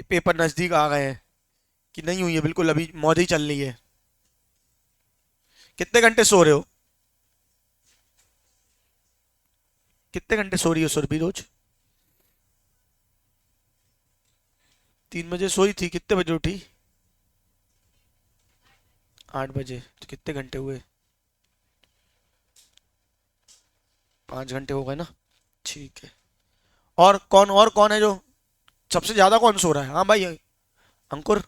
Paper नजदीक आ गए हैं कि नहीं हुई है, बिल्कुल अभी मौज ही चल रही है। कितने घंटे सो रहे हो? कितने घंटे सो रही हो सुरभि रोज? 3 बजे सोई थी, कितने बजे उठी? 8 बजे, तो कितने घंटे हुए? 5 घंटे हो गए ना। ठीक है। और कौन है जो सबसे ज्यादा कौन सो रहा है? हाँ भाई, अंकुर।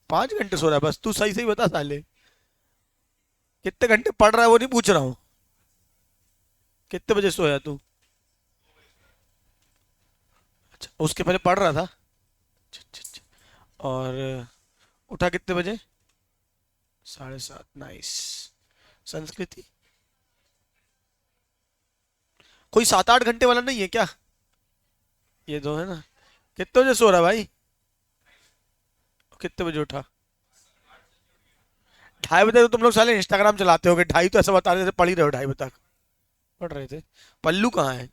5 घंटे सो रहा है बस? तू सही सही बता साले, कितने घंटे पढ़ रहा है वो नहीं पूछ रहा हूँ। कितने बजे सोया तू? अच्छा, उसके पहले पढ़ रहा था? अच्छा, अच्छा, अच्छा। और उठा कितने बजे? 7:30, नाइस। संस्कृति कोई 7-8 घंटे वाला नहीं है क्या? ये दो है ना। कितने बजे सो रहा है भाई? कितने बजे उठा? 2:30 बजे? तो तुम लोग साले इंस्टाग्राम चलाते होगे, ढाई तो ऐसा बता रहे थे पढ़ ही रहे हो 2:30 बजे तक। पढ़ रहे थे। पल्लू कहाँ है?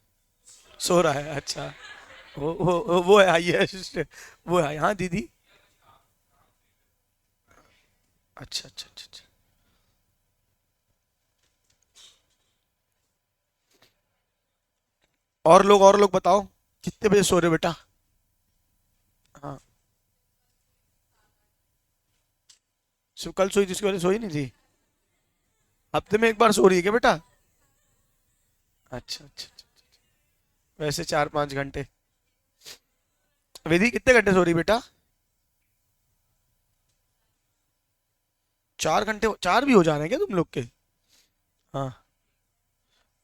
सो रहा है, अच्छा। वो है आई है, वो है, हाँ दीदी। अच्छा, अच्छा, अच्छा, अच्छा। और लोग बताओ, कितने बजे सो रहे हो बेटा? हाँ। सिर्फ कल सोई थी, उसके पहले सोई नहीं थी? हफ्ते में एक बार सो रही है क्या बेटा? अच्छा, अच्छा, अच्छा। वैसे 4-5 घंटे। विधि कितने घंटे सो रही बेटा? 4 घंटे? 4 भी हो जा रहे हैं क्या तुम लोग के? हाँ।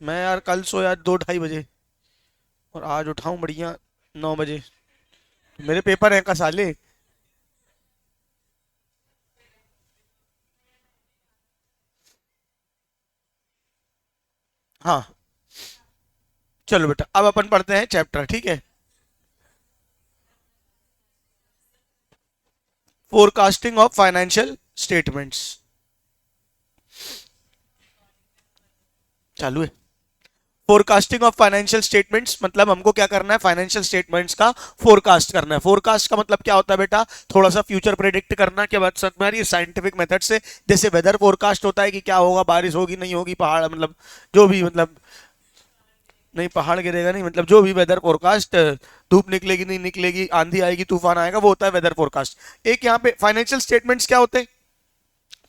मैं यार कल सोया 2-2:30 बजे, और आज उठाऊं बढ़िया 9 बजे। मेरे पेपर हैं का साले। हाँ। चलो बेटा, अब अपन पढ़ते हैं चैप्टर, ठीक है। Forecasting of financial statements. चालू है। फोरकास्टिंग ऑफ फाइनेंशियल स्टेटमेंट्स मतलब हमको क्या करना है, फाइनेंशियल स्टेटमेंट्स का फोरकास्ट करना है। फोरकास्ट का मतलब क्या होता है बेटा? थोड़ा सा फ्यूचर प्रेडिक्ट करना। क्या बात समझ में आ रही है? साइंटिफिक मेथड से। जैसे वेदर फोरकास्ट होता है कि क्या होगा, बारिश होगी नहीं होगी, पहाड़ मतलब जो भी मतलब, नहीं पहाड़ गिरेगा नहीं, मतलब जो भी वेदर फोरकास्ट, धूप निकलेगी नहीं निकलेगी, आंधी आएगी तूफान आएगा, वो होता है वेदर फोरकास्ट। एक यहाँ पे फाइनेंशियल स्टेटमेंट्स क्या होते हैं,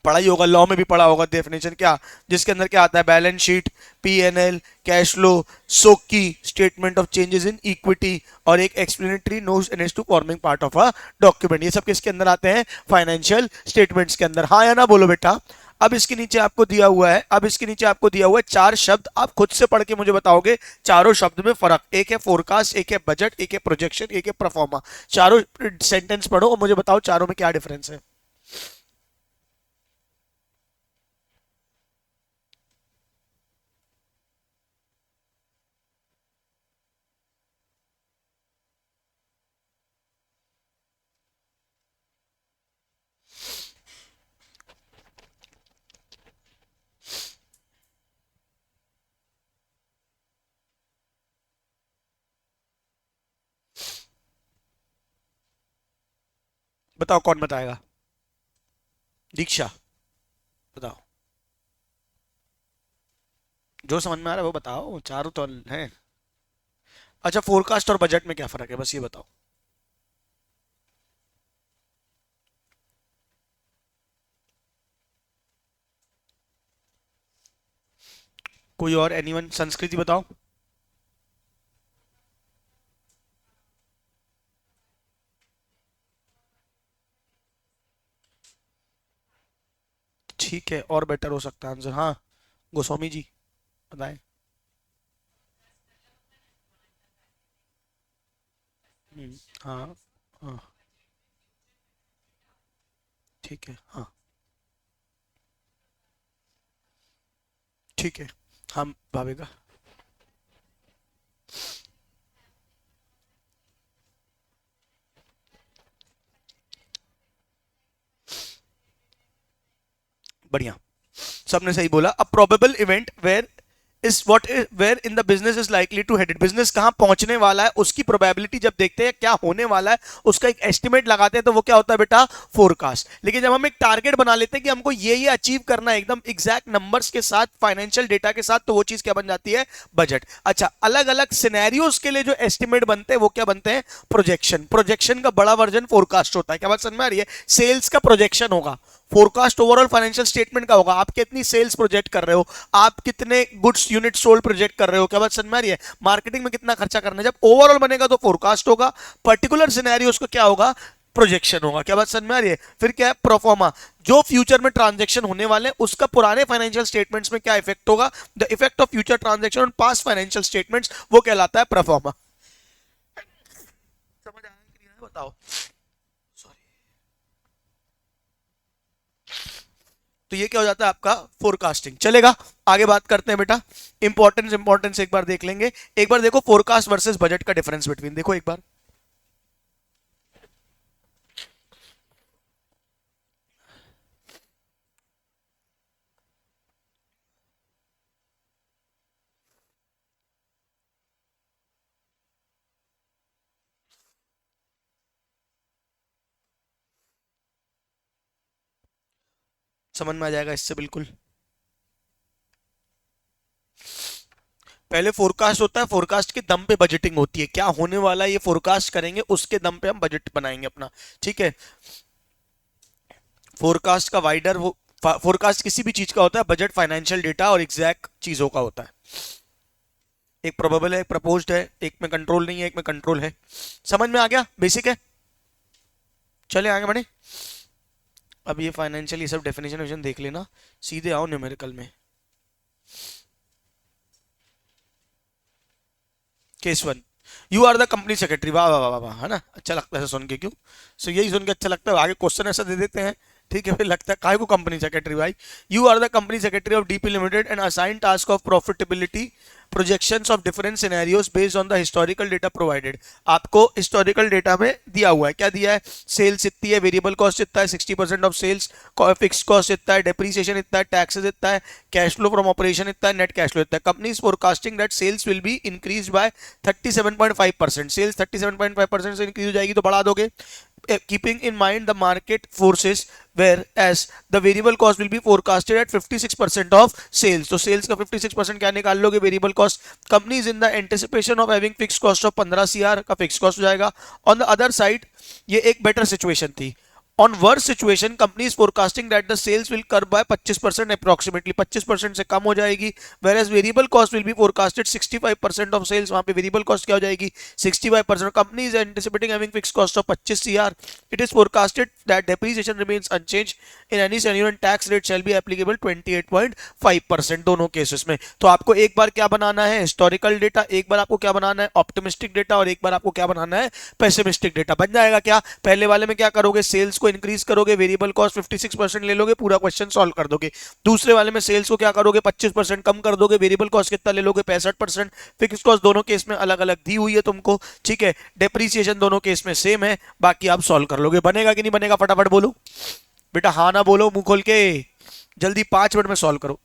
पढ़ाई होगा, लॉ में भी पढ़ा होगा डेफिनेशन क्या, जिसके अंदर क्या आता है, balance sheet, P N L, cash flow, सोकी, statement of changes in equity, और एक explanatory notes annex to forming part of a document. ये सब किसके अंदर आते हैं? फाइनेंशियल स्टेटमेंट्स के अंदर। हाँ या ना बोलो बेटा। अब इसके नीचे आपको दिया हुआ है, अब इसके नीचे आपको दिया हुआ है 4 शब्द, आप खुद से पढ़ के मुझे बताओगे चारों शब्द में फर्क। एक है फोरकास्ट, एक है बजट, एक है प्रोजेक्शन, एक है परफॉर्मा। चारों सेंटेंस पढ़ो और मुझे बताओ चारों में क्या डिफरेंस है। बताओ कौन बताएगा? दीक्षा, बताओ। जो समझ में आ रहा है वो बताओ, चारों तो हैं। अच्छा, फोरकास्ट और बजट में क्या फर्क है, बस ये बताओ। कोई और, एनीवन? संस्कृति बताओ। ठीक है, और बेटर हो सकता है आंसर, हाँ। गोस्वामी जी, बताएं। हाँ। हाँ। ठीक है, हाँ। ठीक है। हम भावेगा। बढ़िया, सबने सही बोला। A probable event where is what where in the business is likely to headed, business कहां पहुंचने वाला है उसकी प्रोबेबिलिटी जब देखते हैं क्या होने वाला है उसका एक एस्टिमेट लगाते हैं तो वो क्या होता है बेटा, फोरकास्ट। लेकिन जब हम एक टारगेट बना लेते हैं कि हमको ये अचीव करना है एकदम एग्जैक्ट नंबर्स के साथ, फाइनेंशियल डेटा के साथ, तो वो चीज क्या बन जाती है, बजट। अच्छा, अलग अलग सिनेरियोज के लिए जो एस्टिमेट बनते हैं वो क्या बनते हैं, प्रोजेक्शन। प्रोजेक्शन का बड़ा वर्जन फोरकास्ट होता है। क्या बात समझ में आ रही है, सेल्स का प्रोजेक्शन होगा, फोरकास्ट ओवरऑल फाइनेंशियल स्टेटमेंट का होगा, आप कितनी सेल्स प्रोजेक्ट कर रहे हो, आप कितने गुड्स यूनिट सोल्ड प्रोजेक्ट कर रहे हो, क्या बात समझ में आ रही है, मार्केटिंग में कितना खर्चा करना है। जब ओवरऑल बनेगा तो फोरकास्ट होगा, पर्टिकुलर सिनेरियोस को क्या होगा, प्रोजेक्शन होगा। क्या बात समझ में आ रही है। फिर क्या है, प्रोफॉर्मा, जो फ्यूचर में ट्रांजेक्शन होने वाले हैं उसका पुराने फाइनेंशियल स्टेटमेंट्स में क्या इफेक्ट होगा, the effect of future transaction on past financial statements, वो कहलाता है प्रोफॉर्मा। समझ आया कि नहीं आया बताओ। तो ये क्या हो जाता है आपका, फोरकास्टिंग। चलेगा, आगे बात करते हैं बेटा। इंपॉर्टेंस एक बार देख लेंगे। एक बार देखो फोरकास्ट वर्सेस बजट का डिफरेंस बिटवीन, देखो एक बार। समझ में आ जाएगा इससे बिल्कुल। पहले फोरकास्ट होता है, फोरकास्ट के दम पे बजटिंग होती है, क्या होने वाला है ये फोरकास्ट करेंगे, उसके दम पे हम बजट बनाएंगे अपना। ठीक है, फोरकास्ट का वाइडर वो, फोरकास्ट किसी भी चीज का होता है, बजट फाइनेंशियल डेटा और एग्जैक्ट चीजों का होता है। एक प्रोबेबल है, एक प्रपोज्ड है, एक में कंट्रोल नहीं है, एक में कंट्रोल है। समझ में आ गया, बेसिक है। चले आगे बढ़े। अब ये फाइनेंशियल ये सब डेफिनेशन देख लेना, सीधे आओ न्यूमेरिकल में। Case one, you are the company secretary. वाह वाह वाह वाह, है ना, अच्छा लगता है सुन के, क्यों, सो यही सुन के अच्छा लगता है, आगे क्वेश्चन ऐसा दे देते हैं। ठीक है, फिर लगता है काय को कंपनी सेक्रेटरी भाई। You are the company secretary of DP limited and assign task of profitability projections of different scenarios based on the historical data provided. आपको हिस्टोरिकल डेटा में दिया हुआ है, क्या दिया है, सेल्स इतनी है, वेरिएबल कॉस्ट इतना है, 60% ऑफ सेल्स, फिक्स कॉस्ट इतना है, डेप्रीसिएशन इतना है, टैक्सेस इतना है, कैश फ्लो फ्रॉम ऑपरेशन इतना है, नेट कैश फ्लो इतना है। Company is forecasting that sales will be increase by 37.5%। Sales 37.5% से इंक्रीज हो जाएगी तो बढ़ा दोगे, keeping in mind the market forces whereas the variable cost will be forecasted at 56% of sales। तो sales का 56% क्या निकाल लोगे, variable cost। company is in the anticipation of having fixed cost of 15 CR का fixed cost हो जाएगा। on the other side ये एक better situation थी। On worst situation, company is forecasting that the sales will curb by 25% approximately, 25% से कम हो जाएगी। whereas variable cost will be forecasted 65% of sales, वहां पे variable cost क्या हो जाएगी, 65%। company is anticipating having fixed cost of 25 CR। it is forecasted that depreciation remains unchanged in any scenario and tax rate shall be applicable 28.5% दोनों cases में। तो आपको एक बार क्या बनाना है, हिस्टोरिकल डेटा, एक बार आपको क्या बनाना है, ऑप्टिमिस्टिक डेटा, और एक बार आपको क्या बनाना है, पेसिमिस्टिक डेटा। बन जाएगा क्या, पहले वाले में क्या करोगे, सेल्स को इंक्रीज करोगे, वेरिएबल कॉस्ट 56% ले लोगे, पूरा क्वेश्चन सॉल्व कर दोगे। दूसरे वाले में सेल्स को क्या करोगे, 25% कम कर दोगे, वेरिएबल कॉस्ट कितना ले लोगे, 65%, फिक्स कॉस्ट दोनों केस में अलग अलग दी हुई है तुमको। ठीक है, डेप्रीसिएशन दोनों केस में सेम है, बाकी आप सॉल्व कर लोगे। बनेगा कि नहीं बनेगा, फटाफट बोलो बेटा, हाँ ना बोलो मुंह खोल के, जल्दी 5 मिनट में सॉल्व करो।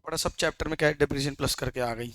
बड़ा सब चैप्टर में क्या डिप्रीशिएशन प्लस करके आ गई।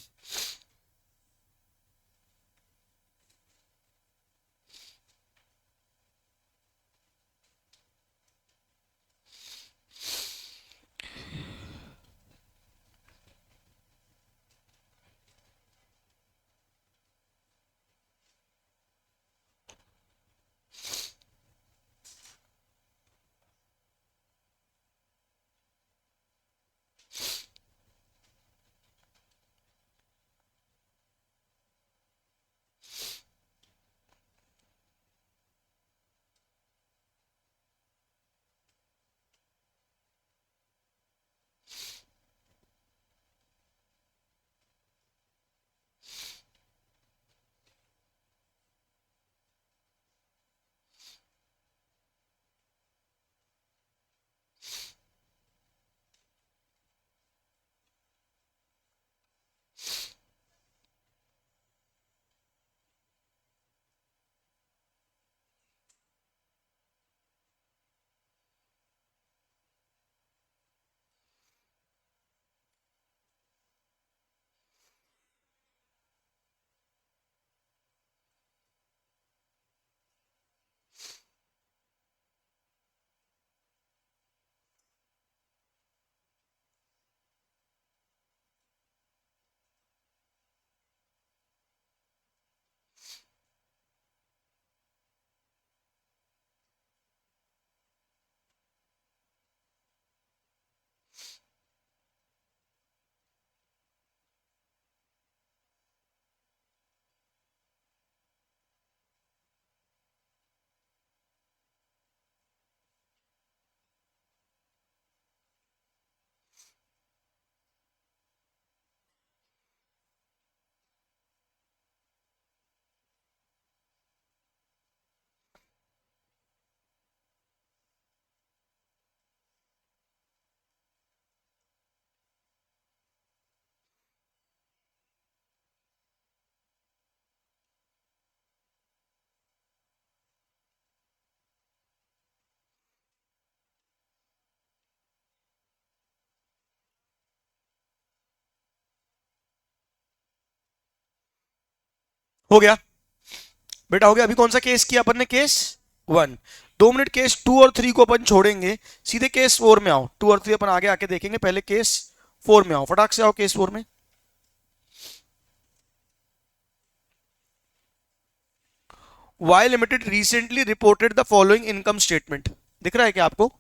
हो गया बेटा, हो गया। अभी कौन सा केस किया अपन ने? Case one. 2 minute, case two और थ्री को अपन छोड़ेंगे, सीधे केस फोर में आओ। टू और थ्री अपन आगे आके देखेंगे, पहले केस फोर में आओ, फटाक से आओ केस फोर में। Y limited recently reported the following income statement. दिख रहा है क्या आपको?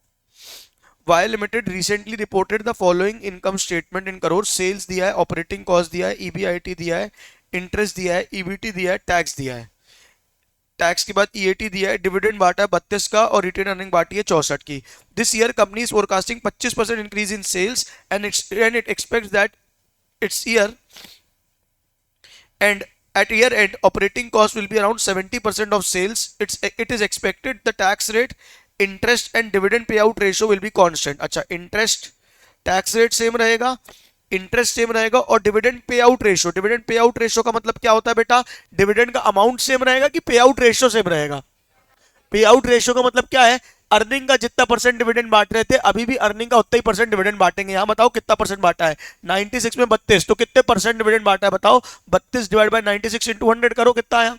Y limited recently reported the following income statement in crore. Sales दिया है, ऑपरेटिंग कॉस्ट दिया है, ईबीआईटी दिया है, इंटरेस्ट दिया है, ईबीटी दिया है, टैक्स दिया है। टैक्स के बाद ईएटी दिया है, डिविडेंड बांटा है 32 का और रिटेन अर्निंग बांटी है 64 की। This year company is forecasting 25% increase in sales and it expects that its year and at year end operating cost will be around 70% of sales. It is expected the tax rate, interest and dividend payout ratio will be constant. अच्छा, interest tax rate same रहेगा, interest same रहेगा, और dividend pay out ratio, dividend pay out ratio का मतलब क्या होता है बेटा? डिविडेंड का अमाउंट सेम रहेगा कि पे आउट रेशियो सेम रहेगा? पे आउट रेशियो का मतलब क्या है? अर्निंग का जितना परसेंट डिविडेंड बांट रहे थे, अभी भी अर्निंग का उतना ही परसेंट डिविडेंड बांटेंगे। यहां बताओ कितना परसेंट बांटा है? 96 में 32, तो कितने परसेंट डिविडेंड बांटा है बताओ? 32 डिवाइड बाय 96 इंटू 100 करो, कितना आया?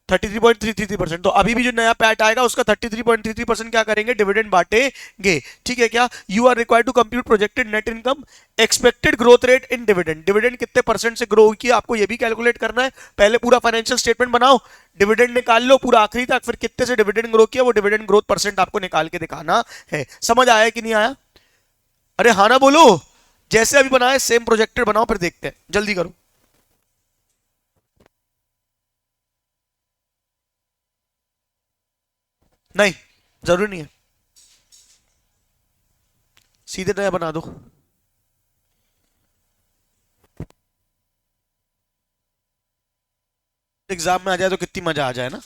33.33%। तो अभी भी जो नया पैट आएगा उसका 33.33% क्या करेंगे? डिविडेंड बांटेंगे। ठीक है क्या? You are required to compute projected net income, expected growth rate in dividend. Dividend कितने परसेंट से ग्रो किया आपको ये भी कैलकुलेट करना है। पहले पूरा फाइनेंशियल स्टेटमेंट बनाओ, डिविडेंड निकाल लो पूरा आखिरी तक, फिर कितने से डिविडेंड ग्रो किया वो डिविडेंड ग्रोथ परसेंट आपको निकाल के दिखाना है। समझ आया कि नहीं आया? अरे हाँ ना बोलो। जैसे अभी बनाए सेम प्रोजेक्टेड बनाओ, फिर देखते हैं, जल्दी करो। नहीं, जरूरी नहीं है, सीधे नया बना दो। एग्जाम में आ जाए तो कितनी मजा आ जाए ना।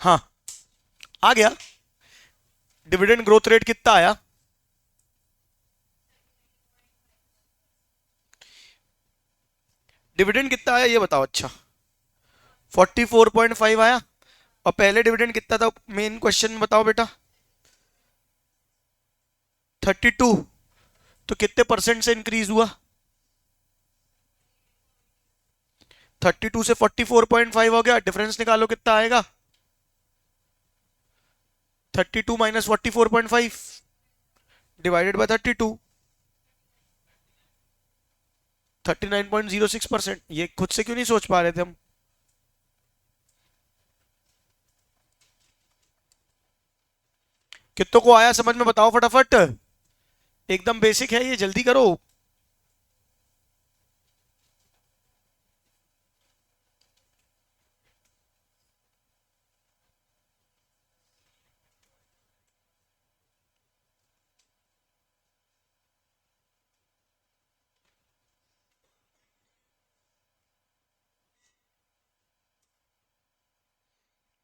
हाँ, आ गया। डिविडेंड ग्रोथ रेट कितना आया? डिविडेंड कितना आया ये बताओ। अच्छा, 44.5 आया। और पहले डिविडेंड कितना था मेन क्वेश्चन में बताओ बेटा? 32। तो कितने परसेंट से इंक्रीज हुआ? 32 से 44.5 हो गया, डिफरेंस निकालो कितना आएगा। 32 माइनस 44.5 डिवाइडेड बाय 32। 39.06%। ये खुद से क्यों नहीं सोच पा रहे थे हम? कितनों को आया समझ में बताओ फटाफट। एकदम बेसिक है ये, जल्दी करो।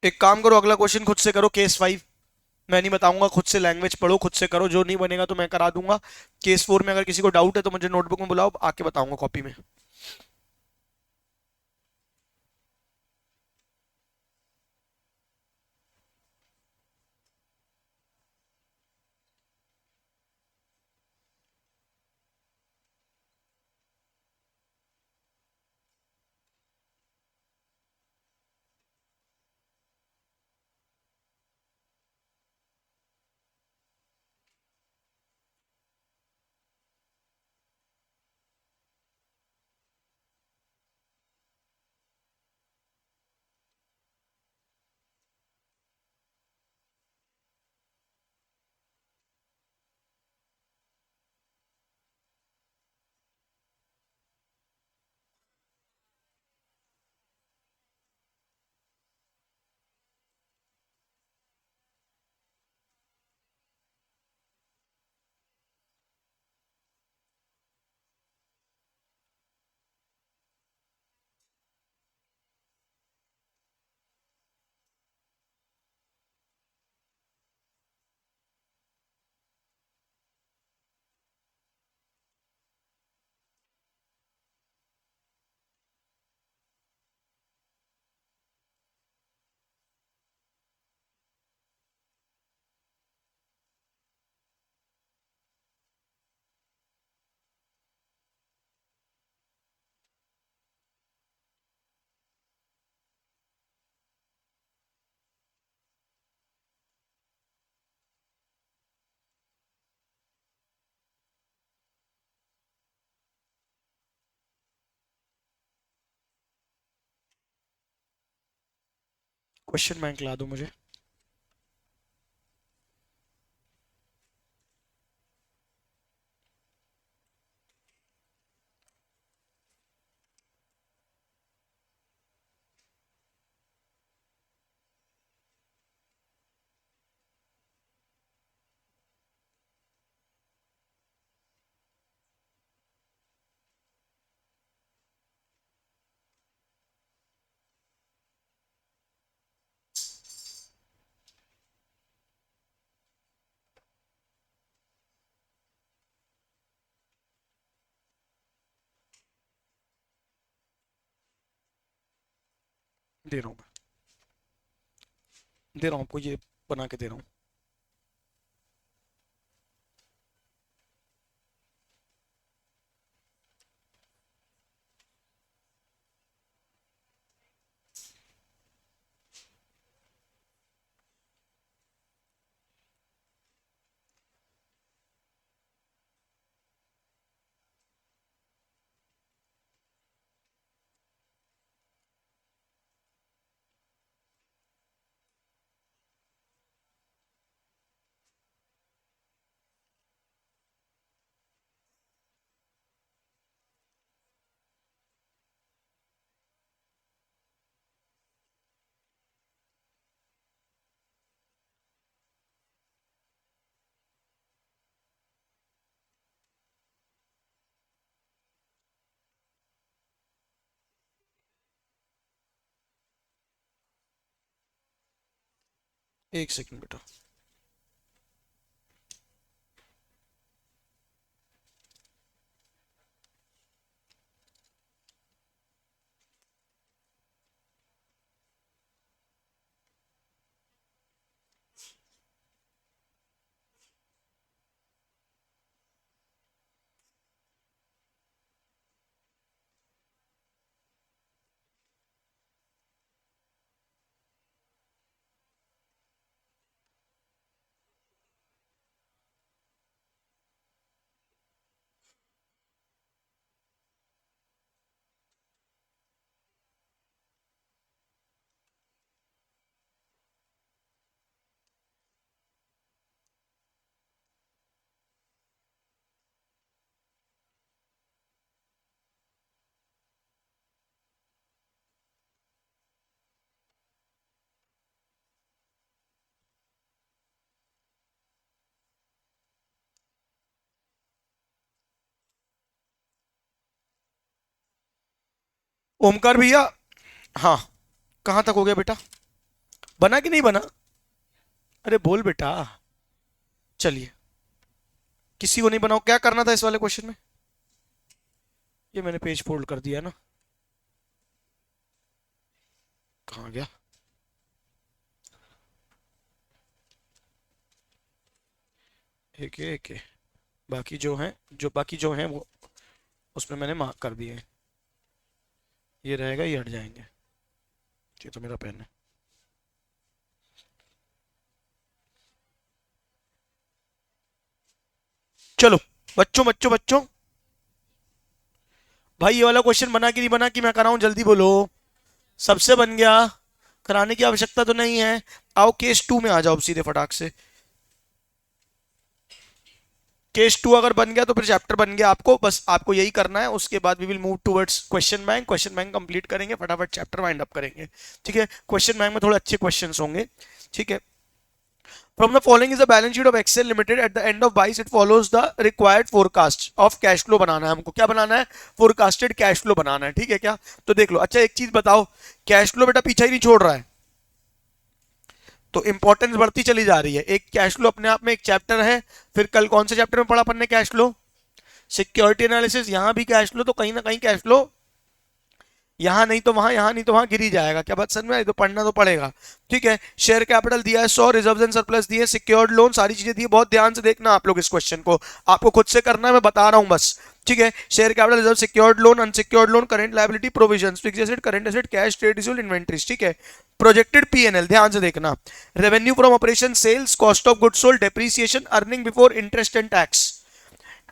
एक काम करो, अगला क्वेश्चन खुद से करो, केस 5। मैं नहीं बताऊंगा, खुद से लैंग्वेज पढ़ो, खुद से करो, जो नहीं बनेगा तो मैं करा दूंगा। केस 4 में अगर किसी को डाउट है तो मुझे नोटबुक में बुलाओ, आके बताऊंगा कॉपी में। क्वेश्चन बैंक ला दो मुझे। दे रहा हूँ मैं, दे रहा हूँ आपको, ये बना के दे रहा हूँ। एक सेकंड बेटा। ओमकार भैया, हाँ, कहाँ तक हो गया बेटा? बना कि नहीं बना? अरे बोल बेटा। चलिए, किसी को नहीं बनाओ, क्या करना था इस वाले क्वेश्चन में? ये मैंने पेज फोल्ड कर दिया ना, कहाँ गया? एक एक है। बाकी जो हैं वो उसमें मैंने मार्क कर दिए हैं। ये रहेगा, ये हट जाएंगे। ये तो मेरा पेन है। चलो बच्चों बच्चों बच्चों, भाई ये वाला क्वेश्चन बना कि नहीं बना, कि मैं कराऊं? जल्दी बोलो। सबसे बन गया, कराने की आवश्यकता तो नहीं है। आओ केस 2 में आ जाओ सीधे फटाक से। केस 2 अगर बन गया तो फिर चैप्टर बन गया। आपको बस आपको यही करना है, उसके बाद we will move towards question bank. Question bank complete करेंगे, फटाफट चैप्टर वाइंड अप करेंगे। ठीक है, क्वेश्चन बैंक में थोड़े अच्छे क्वेश्चंस होंगे। ठीक है, from the following is a balance sheet of Excel Limited at the end of 22 it follows the required forecast of cash flow बनाना है हमको। क्या बनाना है? forecasted cash flow बनाना है। ठीक है क्या? तो देख लो। अच्छा एक चीज बताओ, कैश फ्लो बेटा पीछा ही नहीं छोड़ रहा है, तो इंपॉर्टेंस बढ़ती चली जा रही है। एक कैश फ्लो अपने आप में एक चैप्टर है। फिर कल कौन से चैप्टर में पढ़ा अपन ने कैश फ्लो? Security analysis. यहां भी कैश फ्लो, तो कहीं ना कहीं कैश फ्लो यहां नहीं तो वहां, यहां नहीं तो वहां गिर ही जाएगा। क्या बात समझ में आई? तो पढ़ना तो पड़ेगा। ठीक है, शेयर कैपिटल दिया है 100, रिजर्व एंड सरप्लस दिए, सिक्योर्ड लोन, सारी चीजें दी है। बहुत ध्यान से देखना आप लोग इस क्वेश्चन को, आपको खुद से करना है, मैं बता रहा हूं बस। ठीक है, share capital, reserve, secured loan, unsecured loan, current liability, provisions, fixed asset, current asset, cash, trade receivable, inventories. ठीक है, प्रोजेक्टेड पीएनएल ध्यान से देखना। Revenue from operation, sales, cost of goods sold, depreciation, earning before interest and tax,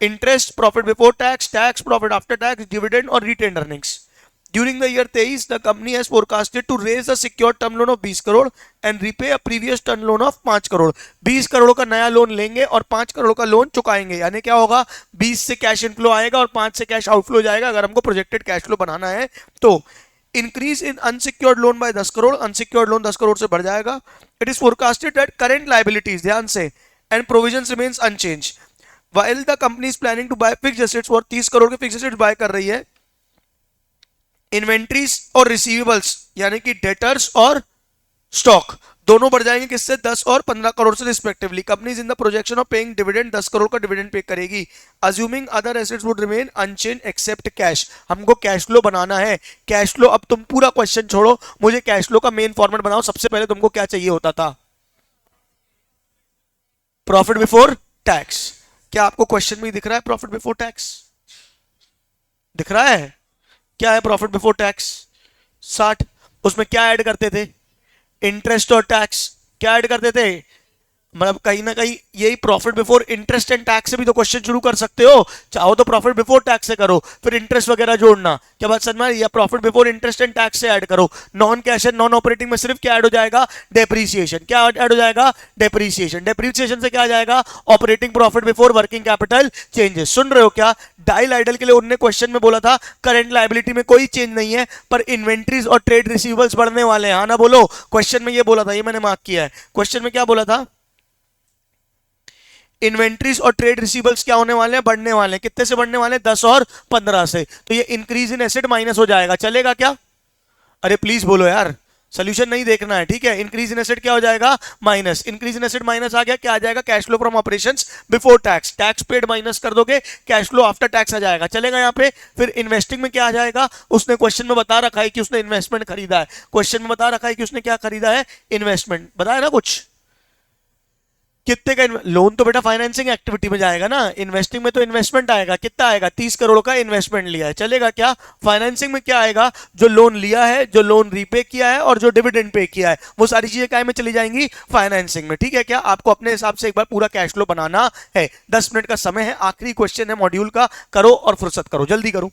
interest, profit before tax, tax, profit after tax, dividend और retained earnings. During the year 23, the company has forecasted to raise a secured term loan of 20 crore and repay a previous term loan of 5 crore. 20 crore का नया loan लेंगे और 5 करोड़ का loan चुकाएंगे। यानी क्या होगा? 20 से कैश इनफ्लो आएगा और 5 से कैश आउटफ्लो जाएगा, अगर हमको प्रोजेक्टेड कैश फ्लो बनाना है तो। Increase in unsecured loan by 10 crore, unsecured loan 10 crore से बढ़ जाएगा। It is forecasted that current liabilities, ध्यान से, and provision remains unchange. while the company is planning to buy fixed assets worth 30 crore के फिक्स एसेट्स बाय कर रही है। इन्वेंट्रीज और रिसीवेबल्स यानी कि डेटर्स और स्टॉक दोनों बढ़ जाएंगे, किससे? 10 और 15 करोड़ से respectively. Company in the projection of paying dividend, 10 crore का डिविडेंड पे करेगी। Assuming other assets would remain unchange except cash. हमको कैश फ्लो बनाना है। कैश फ्लो, अब तुम पूरा क्वेश्चन छोड़ो, मुझे कैश फ्लो का मेन फॉर्मेट बनाओ। सबसे पहले तुमको क्या चाहिए होता था? Profit before tax. क्या आपको क्वेश्चन में दिख रहा है प्रॉफिट बिफोर टैक्स? दिख रहा है? क्या है प्रॉफिट बिफोर टैक्स? 60। उसमें क्या ऐड करते थे? इंटरेस्ट और टैक्स। क्या ऐड करते थे? मतलब कहीं ना कहीं यही profit before interest and tax से भी तो क्वेश्चन शुरू कर सकते हो। चाहो तो प्रॉफिट बिफोर टैक्स से करो, फिर इंटरेस्ट वगैरह जोड़ना। क्या बात समझ में? या profit before interest and tax से ऐड करो। Non cash and non operating में सिर्फ क्या ऐड हो जाएगा? डेप्रीसिएशन। क्या ऐड हो जाएगा? डेप्रीसिएशन। डेप्रीसिएशन से क्या आ जाएगा? Operating profit before working capital changes. सुन रहे हो क्या? डाइल आइडल के लिए उन्होंने क्वेश्चन में बोला था करंट लायबिलिटी में कोई चेंज नहीं है, पर इन्वेंट्रीज और ट्रेड रिसीवेबल्स बढ़ने वाले हैं। हाँ ना बोलो? क्वेश्चन में ये बोला था, ये मैंने मार्क किया है। क्वेश्चन में क्या बोला था? इन्वेंट्रीज और ट्रेड रिसीवेबल्स क्या होने वाले हैं? बढ़ने वाले हैं। कितने से बढ़ने वाले हैं? 10 और 15 से। तो ये इंक्रीज इन एसेट माइनस हो जाएगा। चलेगा क्या? अरे प्लीज बोलो यार, सोल्यूशन नहीं देखना है, ठीक है। इंक्रीज इन एसेट क्या हो जाएगा, minus, increase in asset minus आ गया, क्या आ जाएगा, cash flow from operations before tax, tax paid minus कर दोगे, कैश फ्लो आफ्टर टैक्स आ जाएगा, चलेगा यहाँ पे। फिर इन्वेस्टिंग में क्या आ जाएगा, उसने क्वेश्चन में बता रखा है कि उसने इन्वेस्टमेंट खरीदा है, क्वेश्चन में बता रखा है कि उसने क्या खरीदा है, इन्वेस्टमेंट, बताया ना कुछ। कितने का लोन तो बेटा फाइनेंसिंग एक्टिविटी में जाएगा ना, इन्वेस्टिंग में तो इन्वेस्टमेंट आएगा, कितना आएगा, 30 करोड़ का इन्वेस्टमेंट लिया है, चलेगा क्या। फाइनेंसिंग में क्या आएगा, जो लोन लिया है, जो लोन रीपे किया है और जो डिविडेंड पे किया है, वो सारी चीजें क्या में चली जाएंगी, फाइनेंसिंग में, ठीक है। क्या आपको अपने हिसाब से एक बार पूरा कैश फ्लो बनाना है, 10 मिनट का समय है, आखिरी क्वेश्चन है मॉड्यूल का, करो और फुर्सत करो, जल्दी करो।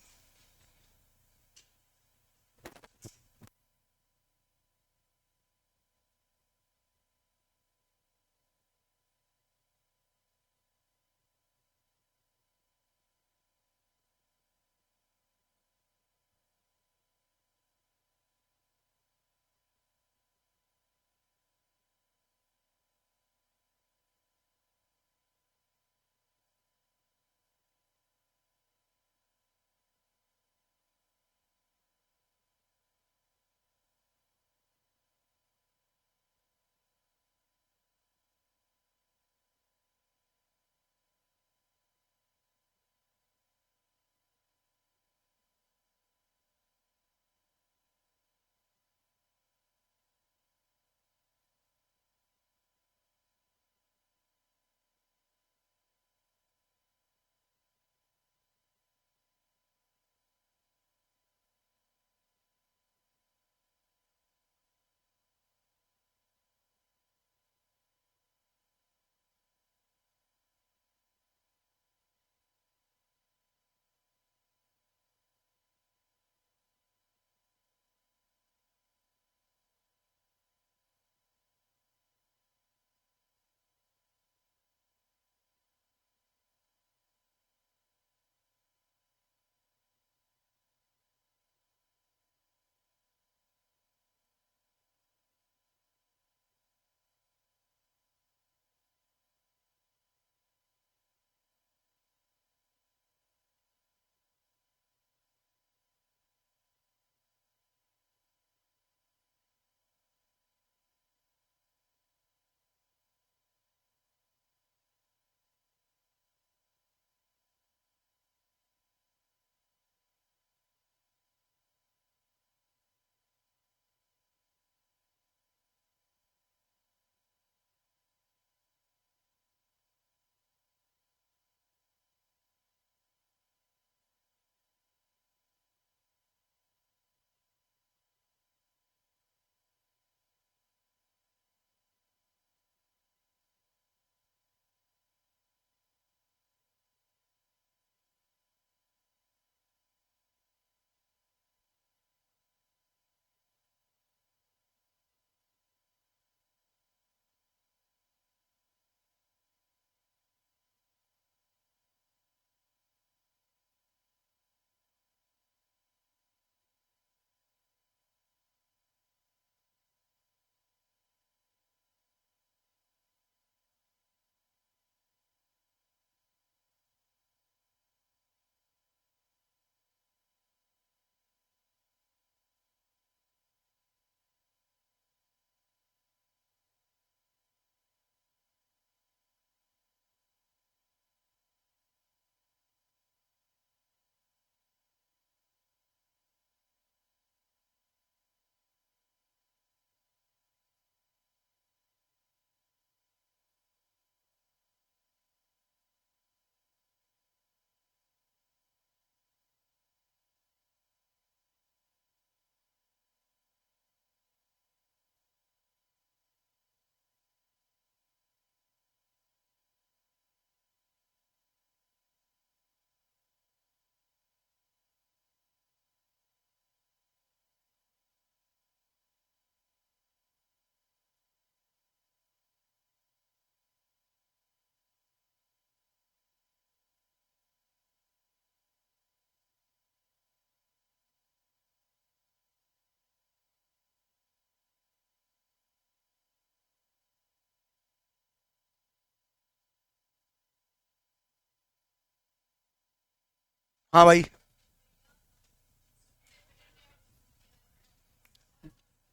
हाँ भाई।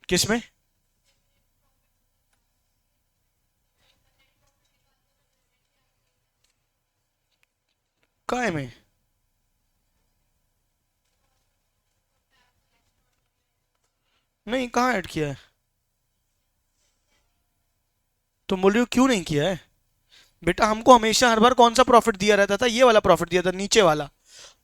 किसमें। काय में? नहीं, कहाँ ऐड किया है? तुम बोल रही हो क्यों नहीं किया है? बेटा हमको हमेशा हर बार कौन सा प्रॉफिट दिया रहता था? ये वाला प्रॉफिट दिया था, नीचे वाला।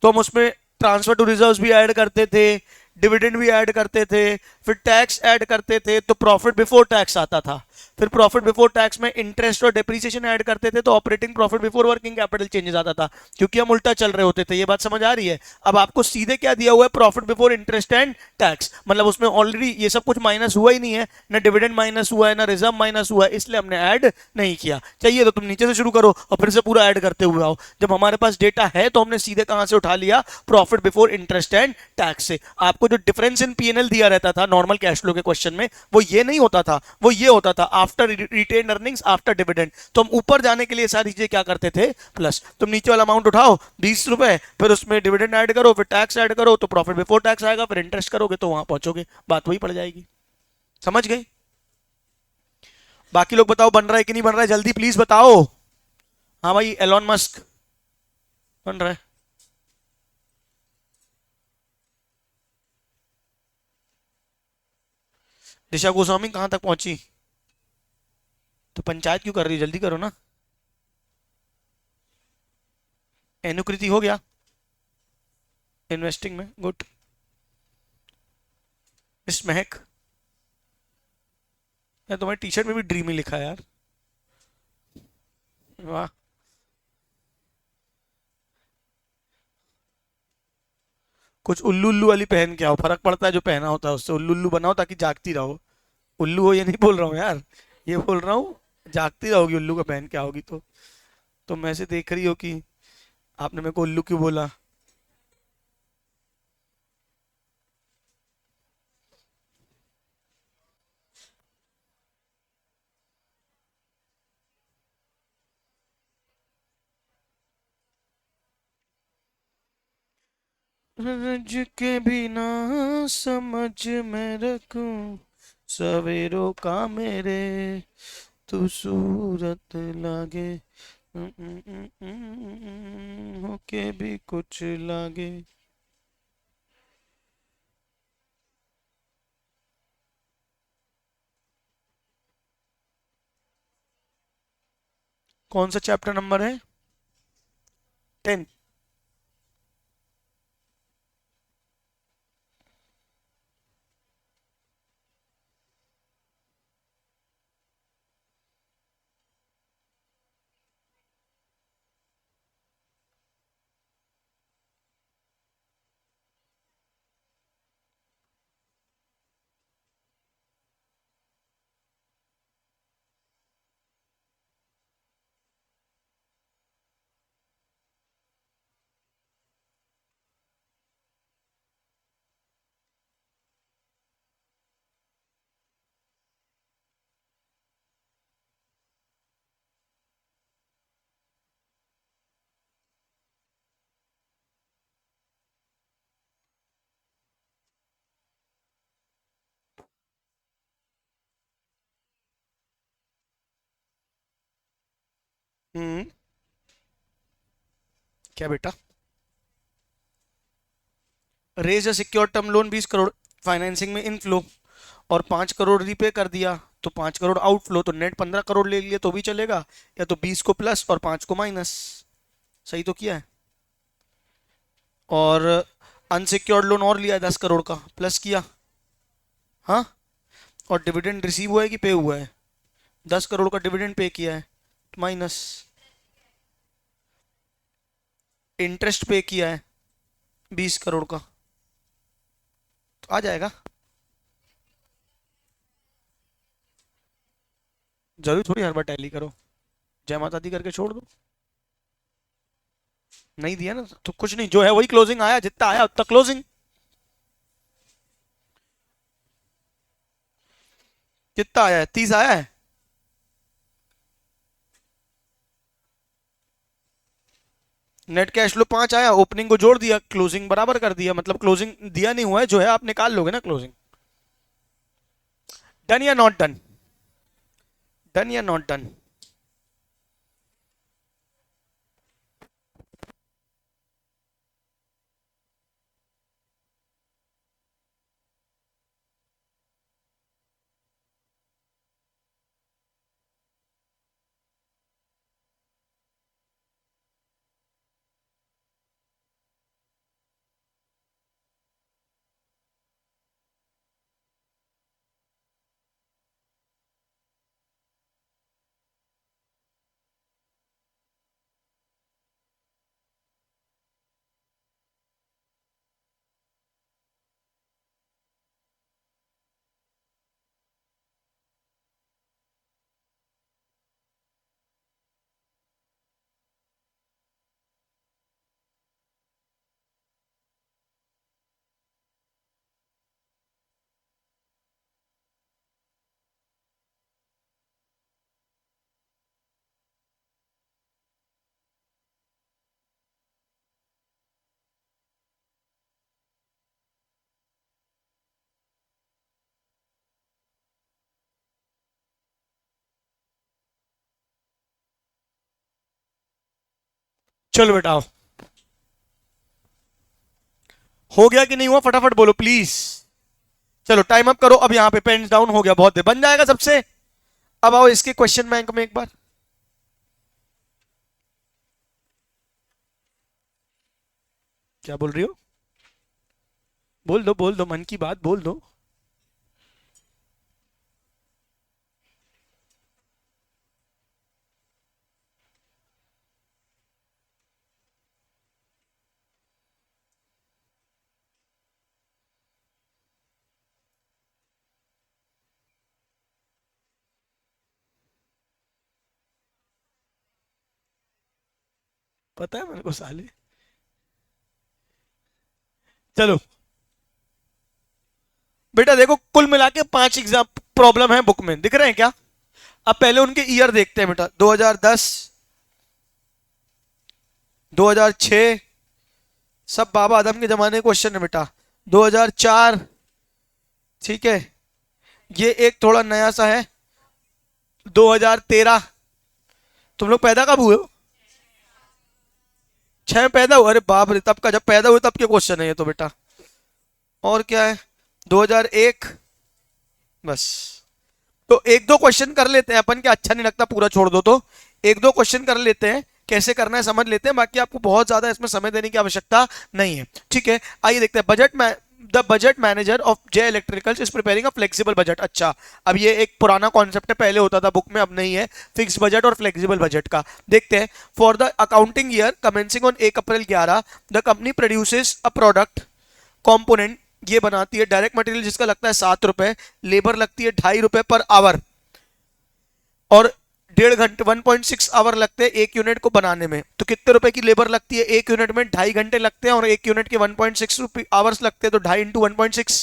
तो हम उसमें ट्रांसफर टू रिजर्व्स भी ऐड करते थे, डिविडेंड भी ऐड करते थे, फिर टैक्स ऐड करते थे, तो प्रॉफिट बिफोर टैक्स आता था। फिर प्रॉफिट बिफोर टैक्स में इंटरेस्ट और डेप्रिसिएशन ऐड करते थे, तो operating profit before working capital changes आता था, क्योंकि हम उल्टा चल रहे होते थे। ये बात समझ आ रही है? अब आपको सीधे क्या दिया हुआ है? Profit before interest and tax, मतलब उसमें ऑलरेडी ये सब कुछ माइनस हुआ ही नहीं है, ना डिविडेंड माइनस हुआ है, ना रिजर्व माइनस हुआ है, इसलिए हमने ऐड नहीं किया। चाहिए तो तुम नीचे से शुरू करो और फिर से पूरा ऐड करते हुए आओ। जब हमारे पास डेटा है तो हमने सीधे कहां से उठा लिया? Profit before interest and tax से। आपको जो डिफरेंस इन पीएनएल दिया रहता था नॉर्मल कैश फ्लो के क्वेश्चन में, वो ये नहीं होता था, वो ये होता था after retained earnings after dividend. तो हम ऊपर जाने के लिए सारी चीजें क्या करते थे? प्लस। तुम नीचे वाला अमाउंट उठाओ 20 रुपए, फिर उसमें डिविडेंड ऐड करो, फिर टैक्स ऐड करो, तो प्रॉफिट बिफोर टैक्स आएगा, फिर इंटरेस्ट करोगे तो वहां पहुंचोगे, बात वही पड़ जाएगी। समझ गई? बाकी लोग बताओ बन रहा है कि नहीं बन रहा है, जल्दी प्लीज बताओ। हाँ भाई, एलॉन मस्क बन रहा है। दिशा गोस्वामी कहां तक पहुंची? तो पंचायत क्यों कर रही है? जल्दी करो ना। एनुकृति हो गया इन्वेस्टिंग में, गुड। मिस महक, यार तुम्हारी टी शर्ट में भी ड्रीमी लिखा है यार। वाह। कुछ उल्लू उल्लू वाली पहन के आओ, फर्क पड़ता है जो पहना होता है उससे। उल्लू उल्लू बनाओ ताकि जागती रहो। उल्लू हो ये नहीं बोल रहा हूँ यार, ये बोल रहा हूँ जागती रहोगी उल्लू का पहन के आओगी तो। तुम ऐसे देख रही हो कि आपने मेरे को उल्लू क्यों बोला? रज के बिना समझ में रखूं सवेरों का मेरे, तू सूरत लागे, होके भी कुछ लागे। कौन सा चैप्टर नंबर है? 10? हम्म। क्या बेटा? Raise a secure term loan 20 crore, financing में इनफ्लो, और 5 करोड़ रीपे कर दिया, तो 5 करोड़ आउटफ्लो, तो नेट 15 करोड़ ले लिए तो भी चलेगा, या तो 20 को प्लस और 5 को माइनस। सही तो किया है। और अनसिक्योर्ड लोन और लिया है 10 करोड़ का, प्लस किया। हाँ। और डिविडेंड रिसीव हुआ है कि पे हुआ है? 10 करोड़ का डिविडेंड पे किया है, तो माइनस। इंटरेस्ट पे किया है 20 करोड़ का, तो आ जाएगा। जरूरी थोड़ी हर बार टैली करो, जय माता दी करके छोड़ दो। नहीं दिया ना तो कुछ नहीं, जो है वही क्लोजिंग आया, जितना आया उतना क्लोजिंग। कितना आया है? 30 आया है। नेट कैश फ्लो 5 आया, ओपनिंग को जोड़ दिया, क्लोजिंग बराबर कर दिया, मतलब क्लोजिंग दिया नहीं हुआ है, जो है आप निकाल लोगे ना क्लोजिंग। डन या नॉट डन? डन या नॉट डन? चलो बेटा आओ, हो गया कि नहीं हुआ फटाफट बोलो प्लीज। चलो टाइम अप करो, अब यहां पे पेन डाउन हो गया, बहुत देर बन जाएगा सबसे। अब आओ इसके क्वेश्चन बैंक में एक बार। क्या बोल रही हो? बोल दो मन की बात बोल दो। पता है मेरे को साले। चलो बेटा देखो, कुल मिला के 5 एग्जाम प्रॉब्लम है बुक में, दिख रहे हैं क्या? अब पहले उनके ईयर देखते हैं बेटा। 2010, 2006, सब बाबा आदम के जमाने के क्वेश्चन है बेटा। 2004, ठीक है, ये एक थोड़ा नया सा है। 2013, तुम लोग पैदा कब हुए हो? 6 में पैदा हुए? अरे बाप रे, तब का, जब पैदा हुए तब के क्वेश्चन है ये तो बेटा। और क्या है? 2001, बस। तो एक दो क्वेश्चन कर लेते हैं अपन, के अच्छा नहीं लगता पूरा छोड़ दो, तो एक दो क्वेश्चन कर लेते हैं, कैसे करना है समझ लेते हैं, बाकी आपको बहुत ज्यादा इसमें समय देने की आवश्यकता नहीं है, ठीक है। आइए देखते हैं। बजट में the budget manager of J electricals is preparing a flexible budget. अच्छा, अब ये एक पुराना कॉन्सेप्ट है, पहले होता था बुक में, अब नहीं है, फिक्स बजट और फ्लेक्सिबल बजट का। देखते हैं। For the accounting year commencing on 1 April 11, the company produces a product component, ये बनाती है डायरेक्ट मटेरियल जिसका लगता है 7 रुपए, लेबर लगती है 2.5 रुपए पर आवर, और 1.5 घंटे 1.6 आवर लगते हैं एक यूनिट को बनाने में। तो कितने रुपए की लेबर लगती है एक यूनिट में? 2.5 घंटे लगते हैं, और एक यूनिट के 1.6 आवर्स लगते हैं, तो 2.5 इंटू 1.6।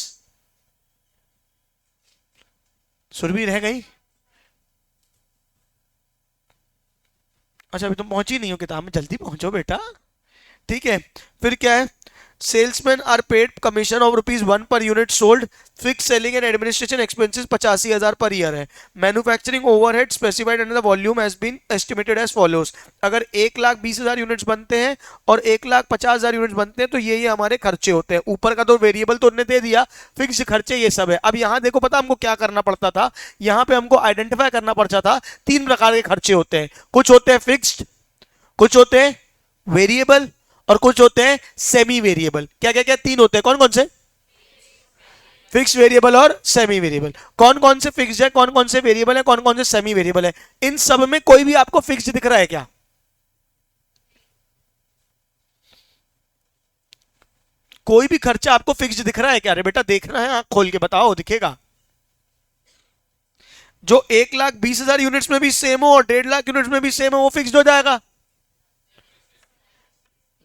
सुरभि रह गई? अच्छा अभी तुम पहुंची नहीं हो किताब में, जल्दी पहुंचो बेटा, ठीक है। फिर क्या है? Salesman are paid commission of ₹1 per unit sold, fix selling and administration expenses 85,000 per year है। Manufacturing overhead specified under the volume has been estimated as follows. अगर 1,20,000 यूनिट्स बनते हैं और 1,50,000 यूनिट्स बनते हैं तो ये हमारे खर्चे होते हैं। ऊपर का तो वेरिएबल तो उन्होंने दे दिया, फिक्स खर्चे ये सब है। अब यहाँ देखो, पता हमको क्या करना पड़ता था, यहाँ पे हमको आइडेंटिफाई करना पड़ता था 3 प्रकार के खर्चे होते हैं। कुछ होते हैं फिक्स्ड, कुछ होते हैं वेरिएबल, और कुछ होते हैं सेमी वेरिएबल। क्या क्या क्या 3 होते हैं, कौन कौन से? फिक्स वेरिएबल और सेमी वेरिएबल। कौन कौन से फिक्स है, कौन कौन से वेरिएबल है, कौन कौन से सेमी वेरिएबल है? इन सब में कोई भी आपको फिक्स दिख रहा है क्या? कोई भी खर्चा आपको फिक्स दिख रहा है क्या? अरे बेटा देखना है, आंख खोल के बताओ, दिखेगा। जो 1,20,000 यूनिट्स में भी सेम हो और 1.5 लाख यूनिट्स में भी सेम हो, वो फिक्स हो जाएगा।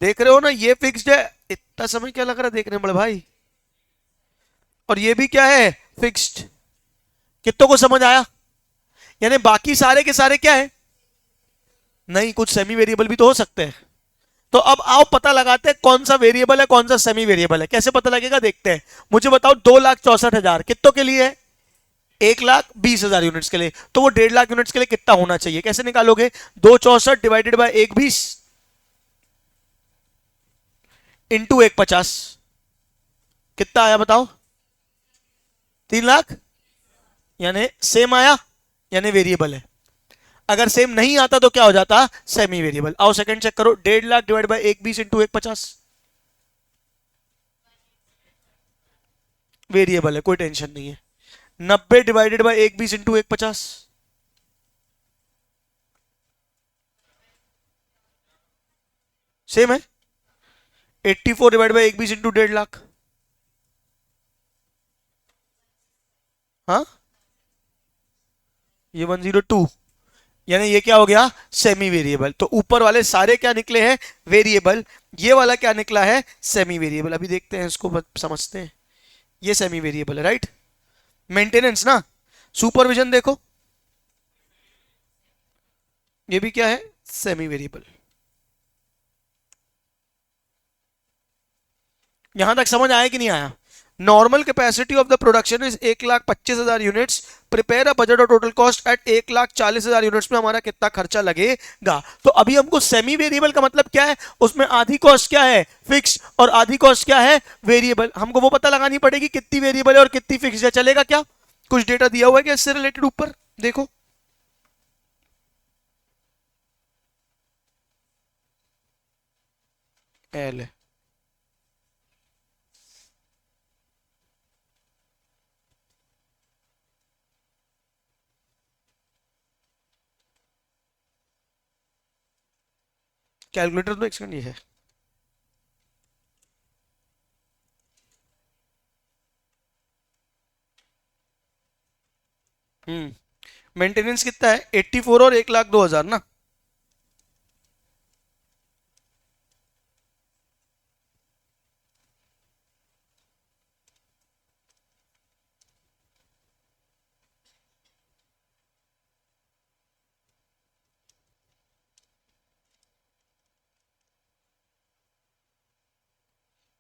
देख रहे हो ना, ये फिक्स्ड है। इतना समय क्या लग रहा है देखने में बड़े भाई? और ये भी क्या है? फिक्स्ड। कितनों को समझ आया? यानी बाकी सारे के सारे क्या है? नहीं, कुछ सेमी वेरिएबल भी तो हो सकते हैं। तो अब आओ पता लगाते हैं कौन सा वेरिएबल है कौन सा सेमी वेरिएबल है। कैसे पता लगेगा देखते हैं। मुझे बताओ 2,64,000 कितनों के लिए है? 1,20,000 यूनिट्स के लिए। तो वो 1.5 लाख यूनिट्स के लिए कितना होना चाहिए, कैसे निकालोगे? 264 डिवाइडेड बाय 1,20 इंटू 1,50, कितना आया बताओ? 3 लाख। यानी सेम आया, यानी वेरिएबल है। अगर सेम नहीं आता तो क्या हो जाता? Semi variable. आओ सेकंड चेक करो। 1.5 lakh divide by 1,20 into 1,50 variable है, कोई टेंशन नहीं है। 90 डिवाइडेड बाय 1,20 इंटू 1,50 सेम है। 84 डिवाइड बाय 1,20 इंटू 1.5 लाख, हाँ ये 102, यानी ये क्या हो गया? Semi variable. तो ऊपर वाले सारे क्या निकले हैं? वेरिएबल। ये वाला क्या निकला है? Semi variable. अभी देखते हैं इसको, समझते हैं। ये सेमी वेरिएबल है, राइट। मेंटेनेंस ना, सुपरविजन देखो, ये भी क्या है? Semi variable. यहां तक समझ आया कि नहीं आया? Normal capacity of the production is 1,25,000 units, prepare a budget of total cost at 1,40,000 units में हमारा कितना खर्चा लगेगा। तो अभी हमको सेमी वेरिएबल का मतलब क्या है, उसमें आधी कॉस्ट क्या है फिक्स और आधी कॉस्ट क्या है वेरिएबल, हमको वो पता लगानी पड़ेगी कितनी वेरिएबल है और कितनी फिक्स है। चलेगा क्या, कुछ डेटा दिया हुआ है क्या इससे रिलेटेड, ऊपर देखो। एल कैलकुलेटर तो एक सेकंड, ये है। मेंटेनेंस कितना है 84 और 1,02,000 ना।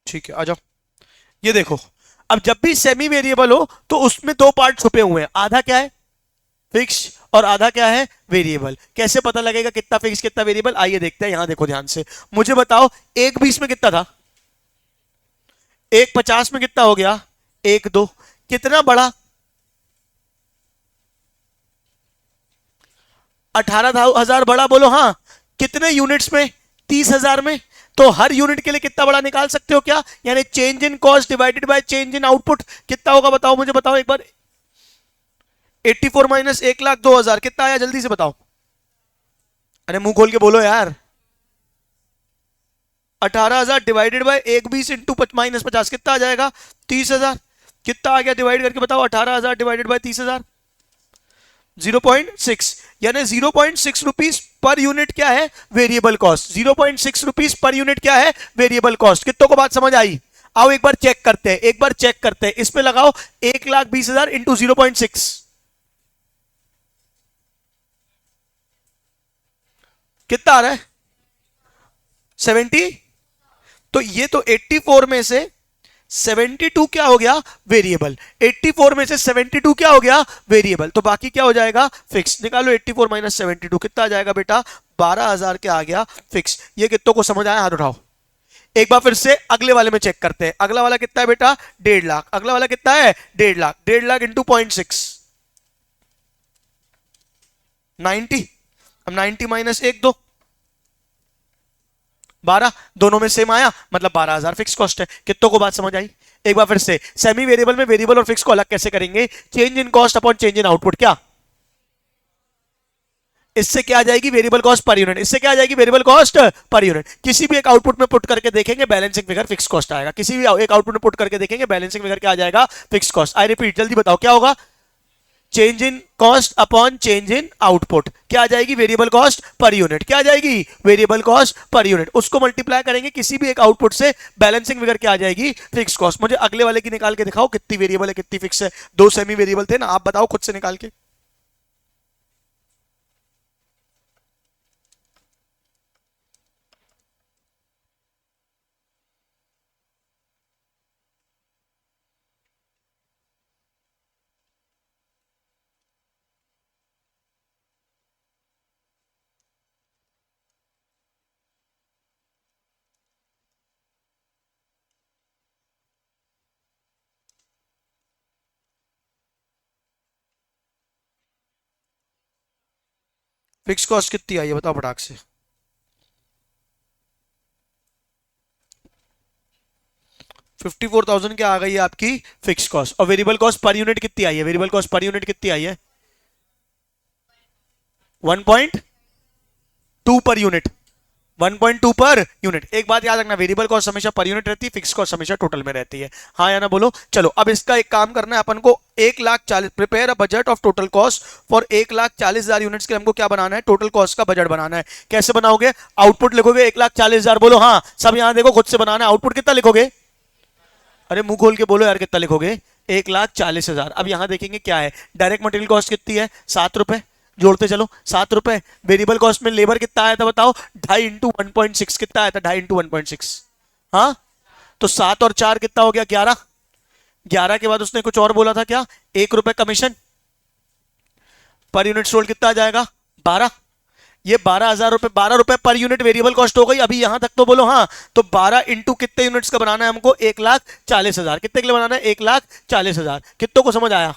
ठीक है, आ जाओ। ये देखो, अब जब भी सेमी वेरिएबल हो तो उसमें दो पार्ट छुपे हुए हैं, आधा क्या है फिक्स और आधा क्या है वेरिएबल। कैसे पता लगेगा कितना फिक्स कितना वेरिएबल, आइए देखते हैं। यहां देखो ध्यान से, मुझे बताओ 1,20 में कितना था, 1,50 में कितना हो गया, 1,2, कितना बड़ा 18,000 बड़ा, बोलो हाँ। कितने यूनिट्स में, 30,000 में। तो हर यूनिट के लिए कितना बड़ा निकाल सकते हो क्या, यानी change in cost divided by change in output कितना होगा, बताओ मुझे, बताओ एक बार। 84 माइनस 1,02,000 कितना आया, जल्दी से बताओ। अरे मुंह खोल के बोलो यार। 18,000 डिवाइडेड बाय 1,20 इंटू -50 कितना आ जाएगा, 30,000। कितना आ गया डिवाइड करके बताओ, 18,000 डिवाइडेड बाय 30,000, 0.6, यानी 0.6 रुपीज पर यूनिट क्या है variable cost. 0.6 rupees per unit क्या है वेरिएबल कॉस्ट। कितनों को बात समझ आई, आओ एक बार चेक करते हैं, एक बार चेक करते हैं। इसमें लगाओ 1,20,000 इंटू 0.6, कितना आ रहा है 70। तो ये तो 84 में से 72 क्या हो गया वेरिएबल, 84 में से 72 क्या हो गया वेरिएबल, तो बाकी क्या हो जाएगा फिक्स। निकालो 84 माइनस 72 कितना आ जाएगा बेटा, 12,000 क्या आ गया फिक्स। ये कितनों को समझ आया, हाथ उठाओ। एक बार फिर से अगले वाले में चेक करते हैं। अगला वाला कितना है बेटा, 1.5 लाख। अगला वाला कितना है 1.5 लाख, 1.5 लाख इंटू 0.6, 90। अब 90 माइनस 1 2, 12, दोनों में सेम आया, मतलब 12,000 फिक्स कॉस्ट है। कितनों को बात समझ आई। एक बार फिर से, सेमी वेरिएबल में वेरिएबल और फिक्स को अलग कैसे करेंगे, change in cost upon change in output. क्या इससे क्या आ जाएगी वेरिएबल कॉस्ट पर यूनिट, इससे क्या आ जाएगी वेरिएबल कॉस्ट पर यूनिट। किसी भी एक आउटपुट में पुट करके देखेंगे बैलेंसिंग फिगर फिक्स कॉस्ट आएगा, किसी भी एक आउटपुट में पुट करके देखेंगे बैलेंसिंग फिगर क्या आ जाएगा फिक्स कॉस्ट। आई रिपीट, जल्दी बताओ क्या होगा, change in cost upon change in output क्या आ जाएगी वेरिएबल कॉस्ट पर यूनिट। क्या आ जाएगी वेरिएबल कॉस्ट पर यूनिट। उसको मल्टीप्लाई करेंगे किसी भी एक आउटपुट से, बैलेंसिंग फिगर क्या आ जाएगी फिक्स कॉस्ट। मुझे अगले वाले की निकाल के दिखाओ, कितनी वेरिएबल है कितनी फिक्स है। दो सेमी वेरिएबल थे ना, आप बताओ खुद से निकाल के। फिक्स कॉस्ट कितनी आई है बताओ फटाक से। 54,000 क्या आ गई है आपकी फिक्स कॉस्ट। और वेरिएबल कॉस्ट पर यूनिट कितनी आई है, वेरिएबल कॉस्ट पर यूनिट कितनी आई है 1.2 पर यूनिट, 1.2 पर यूनिट। एक बात याद रखना, वेरिएबल कॉस्ट हमेशा पर यूनिट रहती है, फिक्स कॉस्ट हमेशा टोटल में रहती है। हाँ या ना बोलो। चलो अब इसका एक काम करना है अपन को, 1,40,000 prepare a budget of total cost for 1,40,000 units के हमको क्या बनाना है, टोटल कॉस्ट का बजट बनाना है। कैसे बनाओगे, आउटपुट लिखोगे 1,40,000, बोलो हाँ। सब यहां देखो खुद से बनाना है। आउटपुट कितना लिखोगे, अरे मुंह खोल के बोलो यार, कितना लिखोगे 1,40,000। अब यहां देखेंगे क्या है, डायरेक्ट मटेरियल कॉस्ट कितनी है 7 रुपए, जोड़ते चलो 7 रुपए। वेरिएबल कॉस्ट में लेबर कितना आया था बताओ, 2.5 इंटू 1.6 कितना आया था, 2.5 इंटू 1.6। हाँ तो 7 और 4 कितना हो गया 11, 11 के बाद उसने कुछ और बोला था, क्या? 1 रुपए कमीशन पर यूनिट सोल्ड, कितना आ जाएगा? 12। ये 12,000 रुपए, 12 रुपए पर यूनिट वेरिएबल कॉस्ट हो गई। अभी यहां तक तो बोलो हाँ। तो 12 इंटू कितने यूनिट्स का बनाना है हमको? 1,40,000। कितने के लिए बनाना है? 1,40,000। कितनों को समझ आया?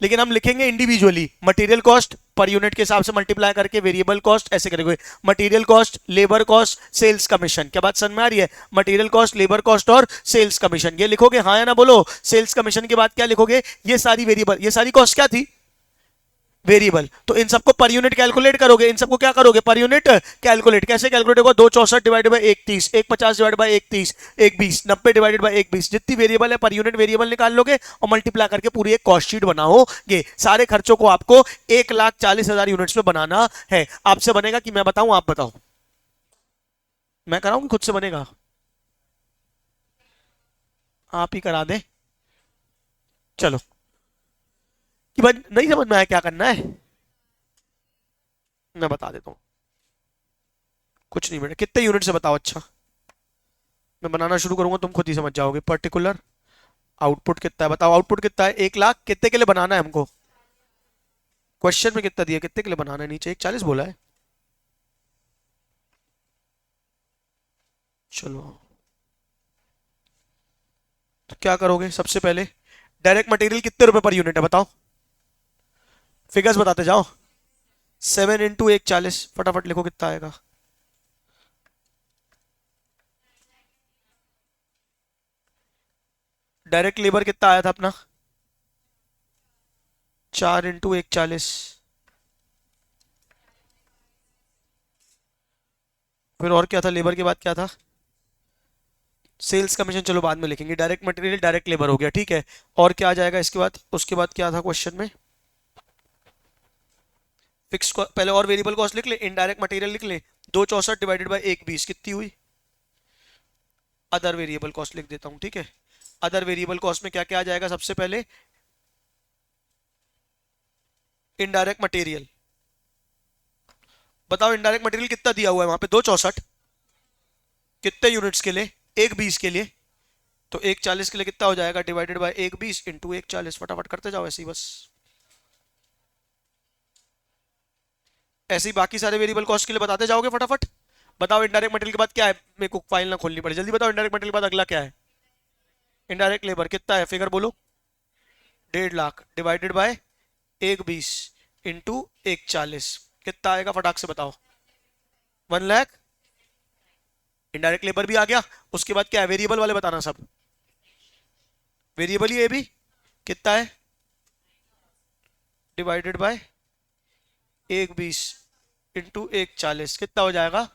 लेकिन हम लिखेंगे individually, material cost per unit के हिसाब से मल्टीप्लाई करके वेरिएबल कॉस्ट ऐसे करेंगे, material cost, labour cost, sales commission. क्या बात समझ में आ रही है? मटेरियल कॉस्ट, लेबर कॉस्ट और सेल्स कमीशन, ये लिखोगे हाँ या ना बोलो। सेल्स कमीशन के बाद क्या लिखोगे? ये सारी वेरिएबल, ये सारी कॉस्ट क्या थी? वेरिएबल। तो इन सबको पर यूनिट कैलकुलेट करोगे, इन सबको क्या करोगे? Per unit calculate. कैसे कैलकुलेट होगा? 264 divided by 130, 150 divided by 130, 120, 90 divided by 120। जितनी वेरिएबल है पर यूनिट वेरिएबल निकाल लोगे और मल्टीप्लाई करके पूरी एक कॉस्ट शीट बनाओगे। सारे खर्चों को आपको 1,40,000 यूनिट्स में बनाना है। आपसे बनेगा कि मैं बताऊं? आप बताओ। मैं कराऊं कि खुद से बनेगा? आप ही करा दे। चलो, कि भाई नहीं समझ में आया क्या करना है? मैं बता देता हूं। कुछ नहीं बेटा, कितने यूनिट से बताओ। अच्छा, मैं बनाना शुरू करूंगा, तुम खुद ही समझ जाओगे। पर्टिकुलर आउटपुट कितना है बताओ? आउटपुट कितना है? 1,00,000। कितने के लिए बनाना है हमको? क्वेश्चन में कितना दिया? कितने के लिए बनाना है? नीचे 1,40 बोला है। चलो, तो क्या करोगे सबसे पहले? डायरेक्ट मटेरियल कितने रुपए पर यूनिट है बताओ? फिगर्स बताते जाओ। 7 इंटू 1,40, फटाफट लिखो कितना आएगा। डायरेक्ट लेबर कितना आया था अपना? 4 इंटू 1,40। फिर और क्या था? लेबर के बाद क्या था? सेल्स कमीशन, चलो बाद में लिखेंगे। डायरेक्ट मटेरियल, डायरेक्ट लेबर हो गया, ठीक है। और क्या आ जाएगा इसके बाद? उसके बाद क्या था क्वेश्चन में? फिक्स, पहले और वेरिएबल कॉस्ट लिख ले, इनडायरेक्ट मटेरियल लिख ले। 264 डिवाइडेड बाय 120 कितनी हुई? अदर वेरिएबल कॉस्ट लिख देता हूं, ठीक है। अदर वेरिएबल कॉस्ट में क्या क्या आ जाएगा? सबसे पहले इनडायरेक्ट मटेरियल। बताओ इनडायरेक्ट मटेरियल कितना दिया हुआ है वहां पे? 264। कितने यूनिट्स के लिए? 1,20 के लिए। तो 1,40 के लिए कितना हो जाएगा? Divided by 1,20 into 1,40। फटाफट करते जाओ ऐसे ही बस। ऐसे ही बाकी सारे वेरिएबल कॉस्ट के लिए बताते जाओगे फटाफट। बताओ इनडायरेक्ट मटेरियल के बाद क्या है? मेरे को फाइल ना खोलनी पड़े, जल्दी बताओ। इनडायरेक्ट मटेरियल के बाद अगला क्या है? इनडायरेक्ट लेबर कितना है? फिगर बोलो। 1,50,000 डिवाइडेड बाय 1,20 इंटू 1,40 कितना आएगा? फटाक से बताओ। 1,00,000। इनडायरेक्ट लेबर भी आ गया। उसके बाद क्या है? वेरिएबल वाले बताना सब। वेरिएबल ही ये भी कितना है? डिवाइडेड बाय 1,20 इंटू 1,40 कितना हो जाएगा?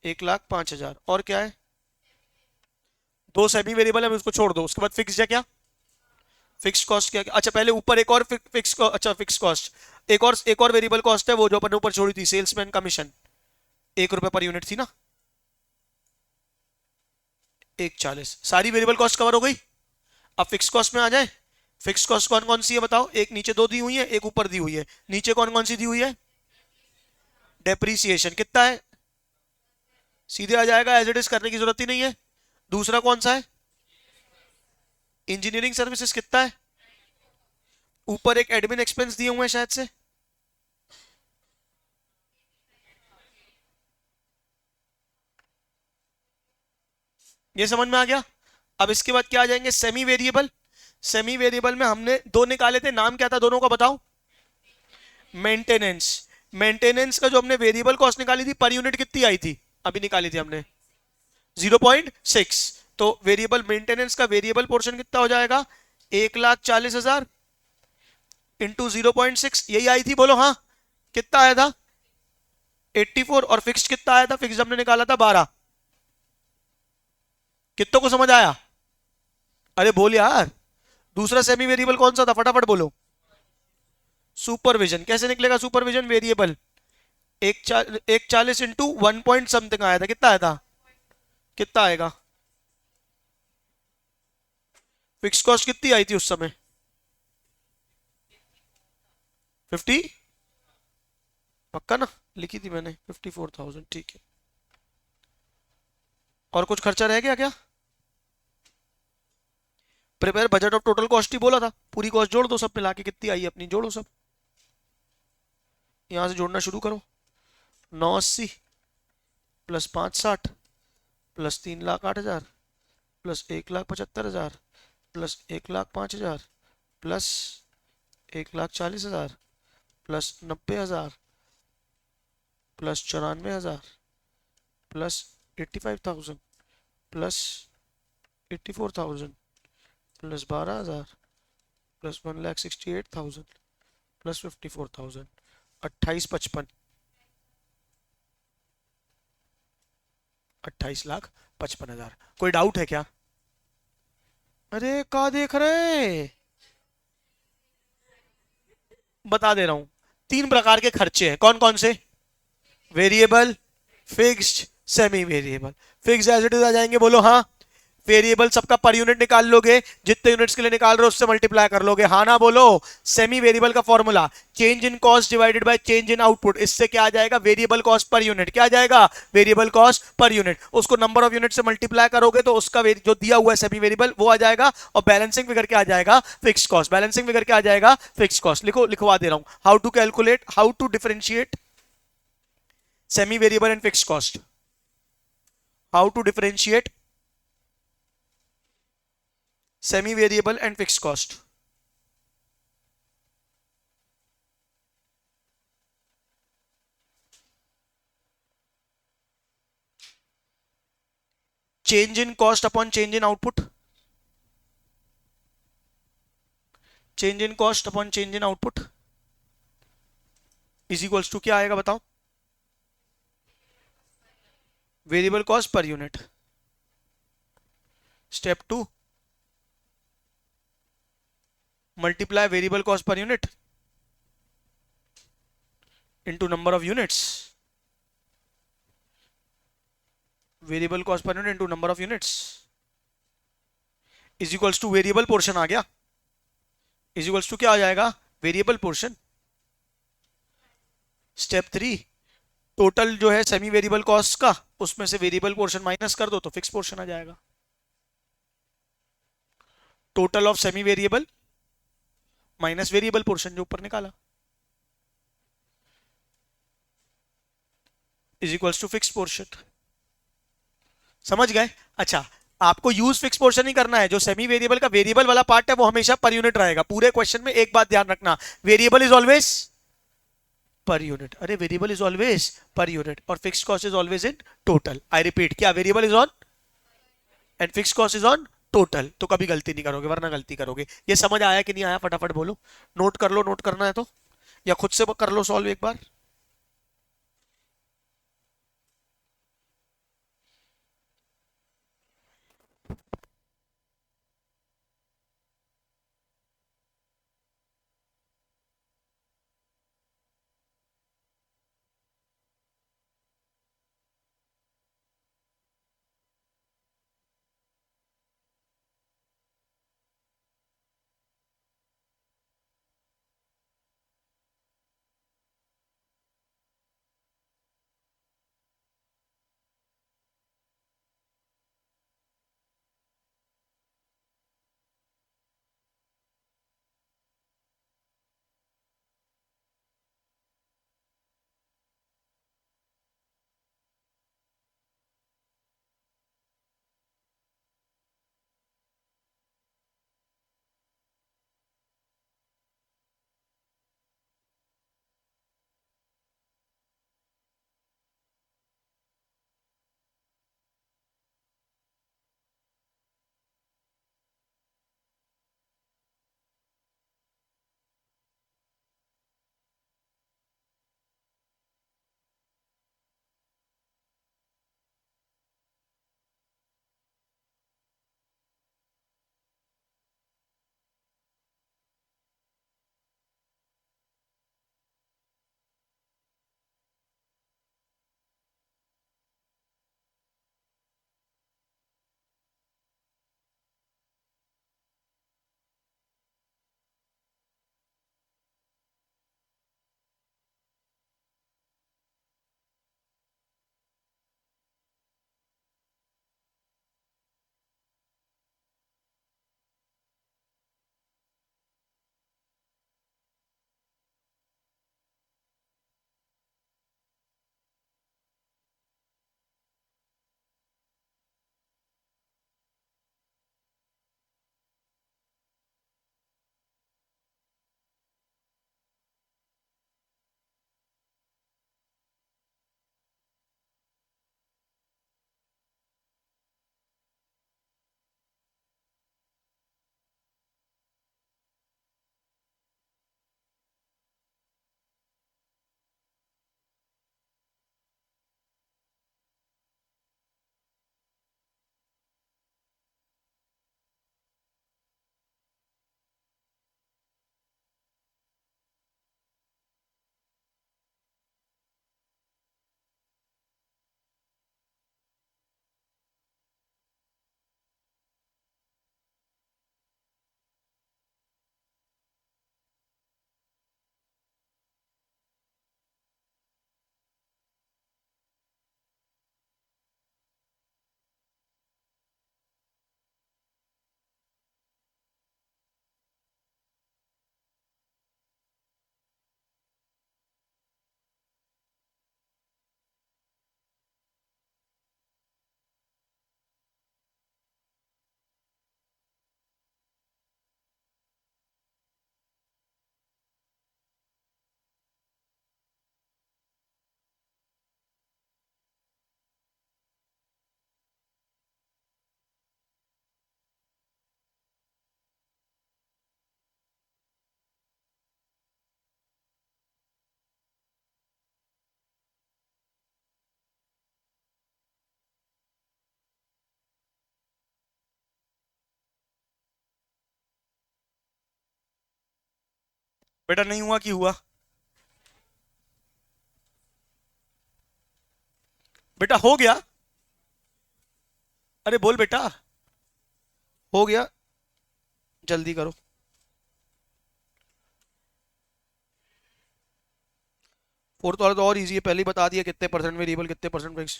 1,05,000। और क्या है? दो सेमी वेरिएबल है, उसको छोड़ दो। उसके बाद फिक्स है क्या? फिक्स कॉस्ट क्या? अच्छा, पहले ऊपर एक और फिक्स, अच्छा फिक्स कॉस्ट, एक और वेरिएबल कॉस्ट है, वो जो अपन ने ऊपर छोड़ी थी, सेल्समैन कमीशन। 1 रुपए पर यूनिट थी ना? 1,40। सारी वेरिएबल कॉस्ट कवर हो गई। अब फिक्स कॉस्ट में आ जाए। फिक्स कॉस्ट कौन कौन सी है बताओ? एक नीचे दो दी हुई है, एक ऊपर दी हुई है। नीचे कौन कौन सी दी हुई है? डेप्रीसिएशन कितना है? सीधे आ जाएगा, एज इट इज करने की जरूरत ही नहीं है। दूसरा कौन सा है? इंजीनियरिंग सर्विसेज कितना है? ऊपर एक एडमिन एक्सपेंस दिए हुए हैं शायद से। ये समझ में आ गया। अब इसके बाद क्या आ जाएंगे? Semi variable. सेमी वेरिएबल में हमने दो निकाले थे, नाम क्या था दोनों का बताओ? मेंटेनेंस। मेंटेनेंस का जो हमने वेरिएबल कॉस्ट निकाली थी, पर यूनिट कितनी आई थी? अभी निकाली थी हमने 0.6। तो वेरिएबल मेंटेनेंस का वेरिएबल पोर्शन कितना हो जाएगा? 1,40,000 इंटू 0.6, यही आई थी बोलो हाँ। कितना आया था? 84। और फिक्स्ड कितना आया था? फिक्स्ड हमने निकाला था 12। कितनों को समझ आया? अरे बोल यार। दूसरा सेमी वेरिएबल कौन सा था? फटाफट बोलो। सुपरविजन। कैसे निकलेगा supervision variable? 1,40 into 1 point something आया था। कितना आया था? कितना आएगा? फिक्स कॉस्ट कितनी आई थी उस समय? 50। पक्का ना? लिखी थी मैंने 54,000, ठीक है। और कुछ खर्चा रह गया क्या? Prepare budget of total cost ही बोला था, पूरी कॉस्ट जोड़ दो सब मिला के, कितनी आई अपनी, जोड़ो सब, यहां से जोड़ना शुरू करो। 980 plus 560 plus 3,08,000 plus 1,75,000 plus 1,05,000 plus 1,40,000 plus 90,000 plus 94,000 plus 85,000 plus 84,000 plus 12,000 plus 1,68,000 plus 54,000, 28,55, 28,55,000। कोई डाउट है क्या? अरे कहा देख रहे, बता दे रहा हूं। तीन प्रकार के खर्चे हैं, कौन कौन से? Variable, fixed, semi variable. Fix as it is आ जाएंगे, बोलो हाँ। वेरिएबल सबका पर यूनिट निकाल लोगे, जितने यूनिट्स के लिए निकाल रहे हो उससे मल्टीप्लाई कर लोगे, हाँ ना बोलो। सेमी वेरिएबल का formula change in cost divided by change in output, इससे क्या आ जाएगा? Variable cost per unit. क्या आ जाएगा? Variable cost per unit. उसको नंबर ऑफ यूनिट से मल्टीप्लाई करोगे तो उसका जो दिया हुआ है सेमी वेरिएबल वो आ जाएगा, और बैलेंसिंग फिगर क्या आ जाएगा? Fix cost. बैलेंसिंग फिगर क्या आ जाएगा? Fix cost. लिखो, लिखवा दे रहा हूं, how to calculate, how to differentiate semi variable and fix cost. How to differentiate semi variable and fixed cost. Change in cost upon change in output, change in cost upon change in output is equals to क्या आएगा बताओ? Variable cost per unit. Step 2, multiply variable cost per unit into number of units, variable cost per unit into number of units is equals to variable portion आ गया, is equals to क्या आ जाएगा? Variable portion. Step 3, total जो है semi variable cost का, उसमें से वेरिएबल पोर्शन माइनस कर दो तो फिक्स पोर्शन आ जाएगा। Total of semi variable minus variable portion जो ऊपर निकाला is equals to fix portion. समझ गए? अच्छा, आपको यूज फिक्स पोर्शन ही करना है, जो सेमी वेरिएबल का वेरिएबल वाला पार्ट है वो हमेशा पर यूनिट रहेगा। पूरे क्वेश्चन में एक बात ध्यान रखना, variable is always per unit. अरे variable is always per unit और fix cost is always in total. I repeat, क्या variable is on and fix cost is on total. तो कभी गलती नहीं करोगे, वरना गलती करोगे। ये समझ आया कि नहीं आया? फटाफट बोलो, नोट कर लो, नोट करना है तो, या खुद से कर लो सॉल्व एक बार। बेटा नहीं हुआ कि हुआ? बेटा हो गया। अरे बोल बेटा। हो गया। जल्दी करो। फोर्थ वाला तो और इजी है, पहले ही बता दिया कितने परसेंट वेरिएबल कितने परसेंट फिक्स।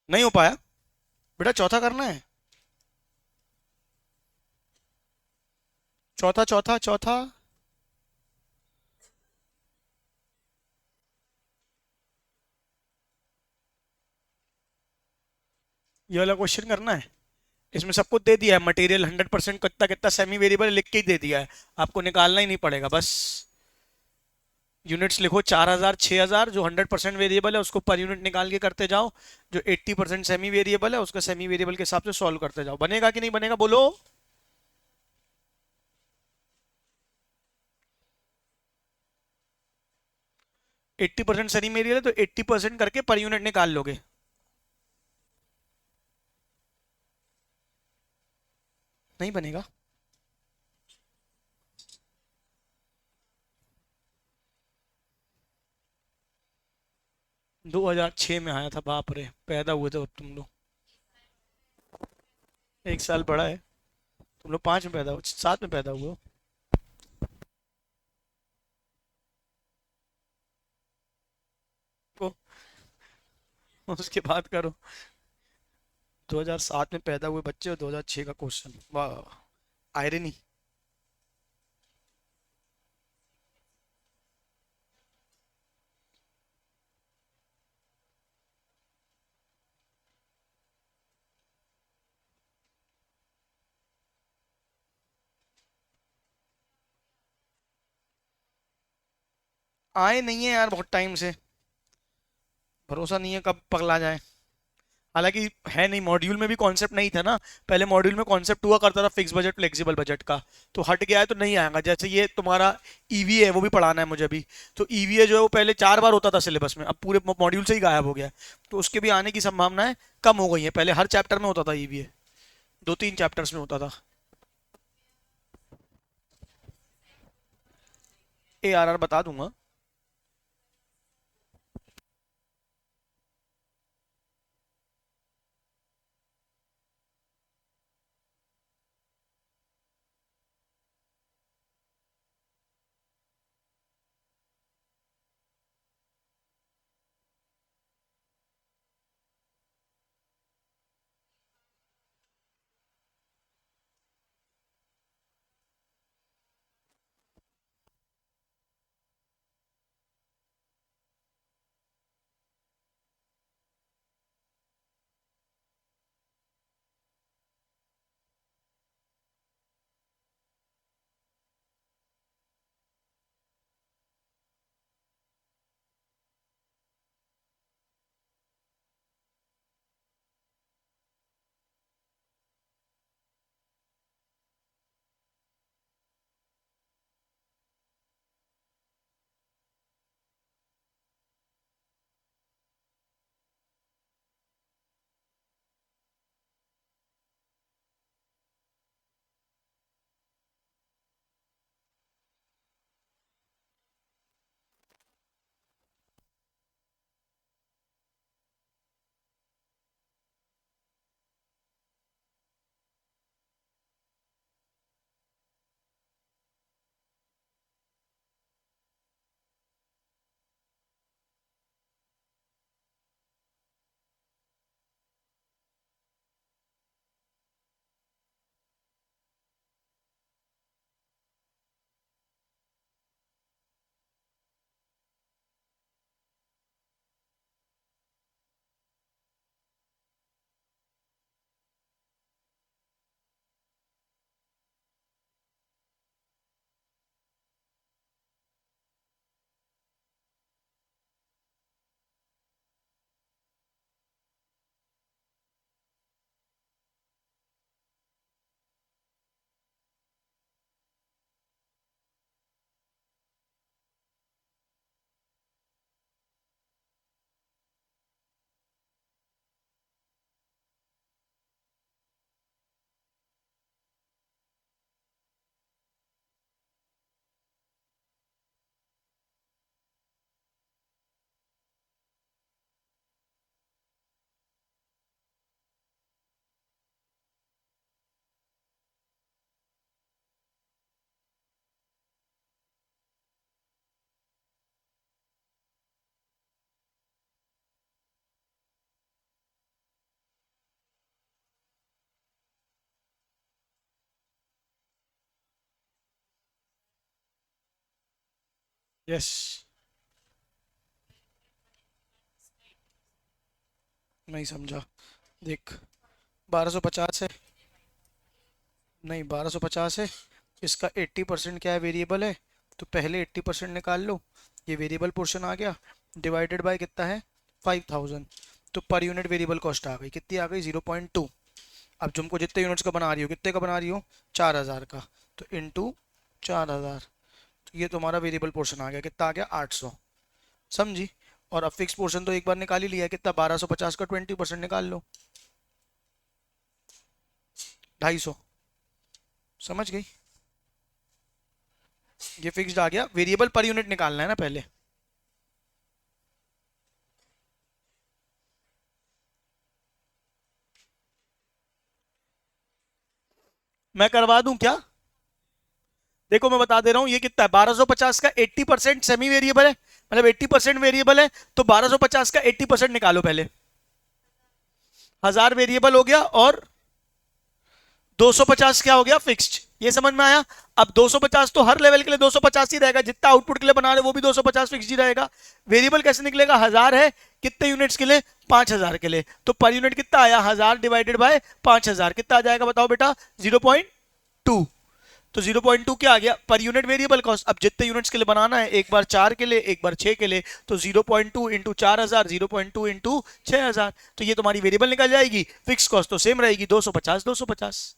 नहीं हो पाया? बेटा चौथा करना है। चौथा चौथा चौथा। ये वाला क्वेश्चन करना है। इसमें सब कुछ दे दिया है, मटेरियल 100% कितना कितना सेमी वेरिएबल लिख के ही दे दिया है। आपको निकालना ही नहीं पड़ेगा बस। यूनिट्स लिखो 4000 6000, जो 100% वेरिएबल है उसको पर यूनिट निकाल के करते जाओ। जो 80% सेमी वेरिएबल है उसका सेमी वेरिएबल के हिसाब से सॉल्व करते जाओ। बनेगा कि नहीं बनेगा बोलो? 80% सेमी वेरिएबल है तो 80% करके पर यूनिट निकाल लोगे। नहीं बनेगा। 2006 में आया था, बाप रे पैदा हुए थे अब तुम लोग। एक साल बड़ा है। तुम लोग 5 में पैदा हो, 7 में पैदा हुए हो। को उसके बाद करो। 2007 में पैदा हुए बच्चे और 2006 का क्वेश्चन, वाह। आयरनी। आए नहीं है यार बहुत टाइम से, भरोसा नहीं है कब पगला जाए। हालांकि है नहीं, मॉड्यूल में भी कॉन्सेप्ट नहीं था ना। पहले मॉड्यूल में कॉन्सेप्ट हुआ करता था फिक्स बजट फ्लेक्सिबल बजट का, तो हट गया है तो नहीं आएगा। जैसे ये तुम्हारा ईवी है वो भी पढ़ाना है मुझे भी, तो ईवीए जो है वो पहले 4 बार होता था सिलेबस में, अब पूरे मॉड्यूल से ही गायब हो गया है। तो उसके भी आने की संभावनाएं कम हो गई है। पहले हर चैप्टर में होता था ईवीए, 2-3 चैप्टर्स में होता था। ARR बता दूंगा। यस, नहीं समझा। देख, 1250 है, नहीं 1250 है, इसका 80% क्या है, वेरिएबल है। तो पहले 80% निकाल लो, ये वेरिएबल पोर्शन आ गया, डिवाइडेड बाय कितना है, 5000। तो पर यूनिट वेरिएबल कॉस्ट आ गई, कितनी आ गई, 0.2। अब तुमको जितने यूनिट्स का बना रही हो, कितने का बना रही हो, 4000 का, तो इंटू 4000। तो ये तुम्हारा वेरिएबल पोर्शन आ गया, कितना आ गया, 800। समझी। और अब फिक्स पोर्शन तो एक बार निकाल ही लिया है, कितना, 1250 का 20% निकाल लो, 250। समझ गई। ये फिक्स्ड आ गया, वेरिएबल पर यूनिट निकालना है ना पहले। मैं करवा दूं क्या, देखो मैं बता दे रहा हूं, ये कितना है, 1250 का 80% सेमी वेरिएबल है, मतलब 80% वेरिएबल है। तो 1250 का 80% निकालो पहले, 1000 वेरिएबल हो गया और 250 क्या हो गया, फिक्स्ड। ये समझ में आया। अब 250 तो हर लेवल के लिए 250 ही रहेगा, जितना आउटपुट के लिए बना रहे वो भी 250 फिक्स्ड ही रहेगा। वेरिएबल कैसे निकलेगा, 1000 है, कितने यूनिट्स के लिए, 5000 के लिए। तो पर यूनिट कितना आया, 1000 डिवाइडेड बाय 5000, कितना आ जाएगा बताओ बेटा, 0.2। तो 0.2 क्या आ गया, पर यूनिट वेरिएबल कॉस्ट। अब जितने यूनिट्स के लिए बनाना है, एक बार 4 के लिए, एक बार 6 के लिए, तो 0.2 इंटू 4000, 0.2 इंटू 6000, तो ये तुम्हारी वेरिएबल निकल जाएगी। फिक्स कॉस्ट तो सेम रहेगी, 250 250।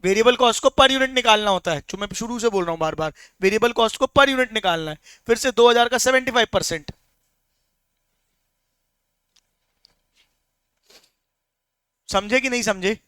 वेरिएबल कॉस्ट को पर यूनिट निकालना होता है, जो मैं शुरू से बोल रहा हूं बार बार, वेरिएबल कॉस्ट को पर यूनिट निकालना है। फिर से 2000 का 75%। समझे कि नहीं समझे?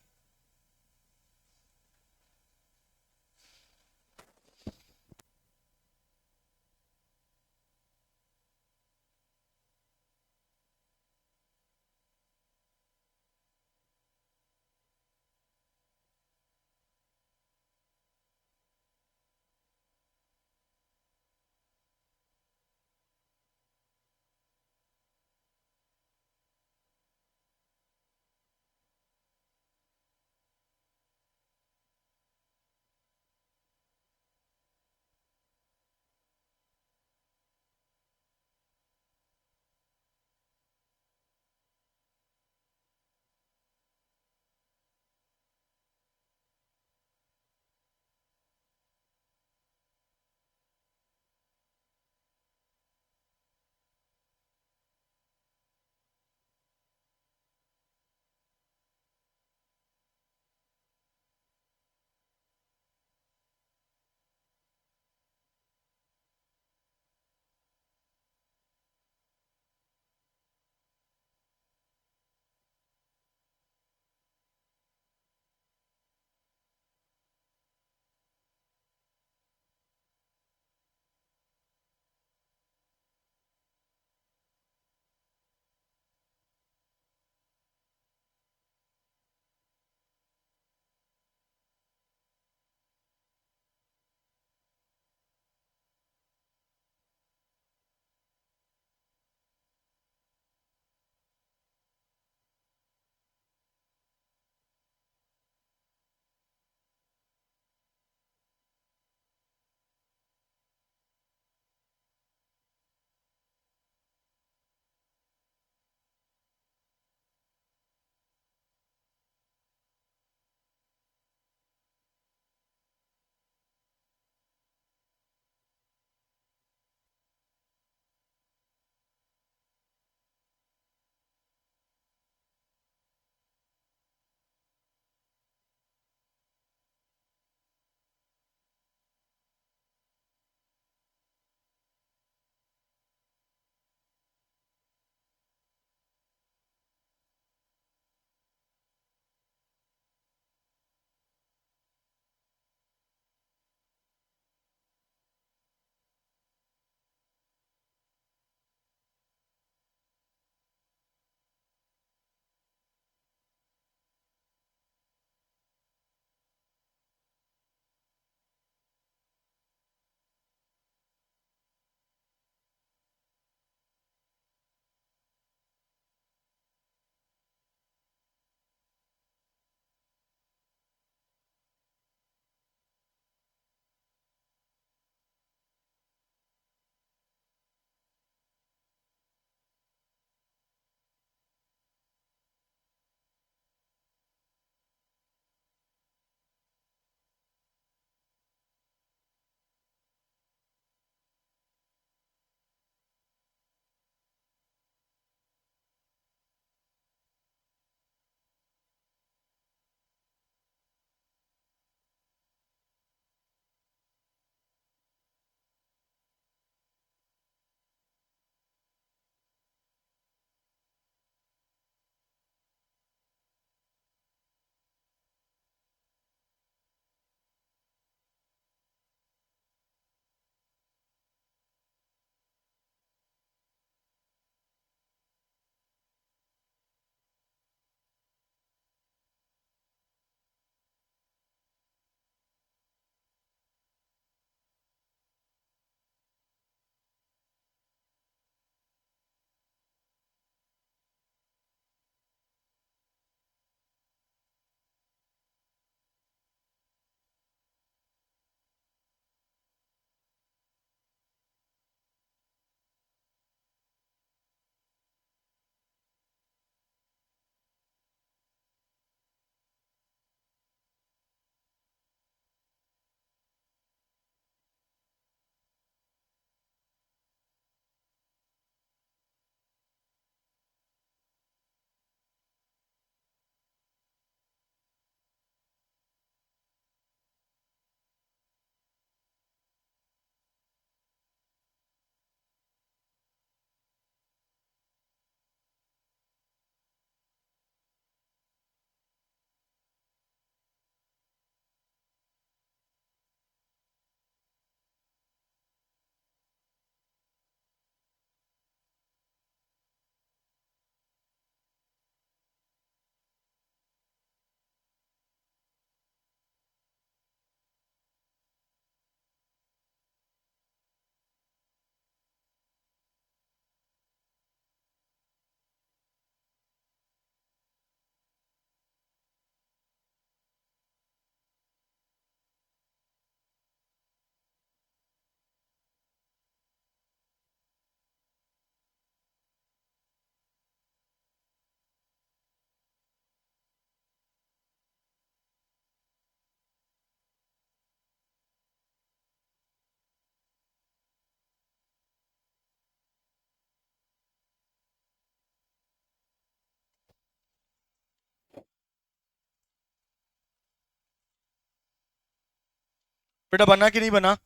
बेटा बना कि नहीं बना?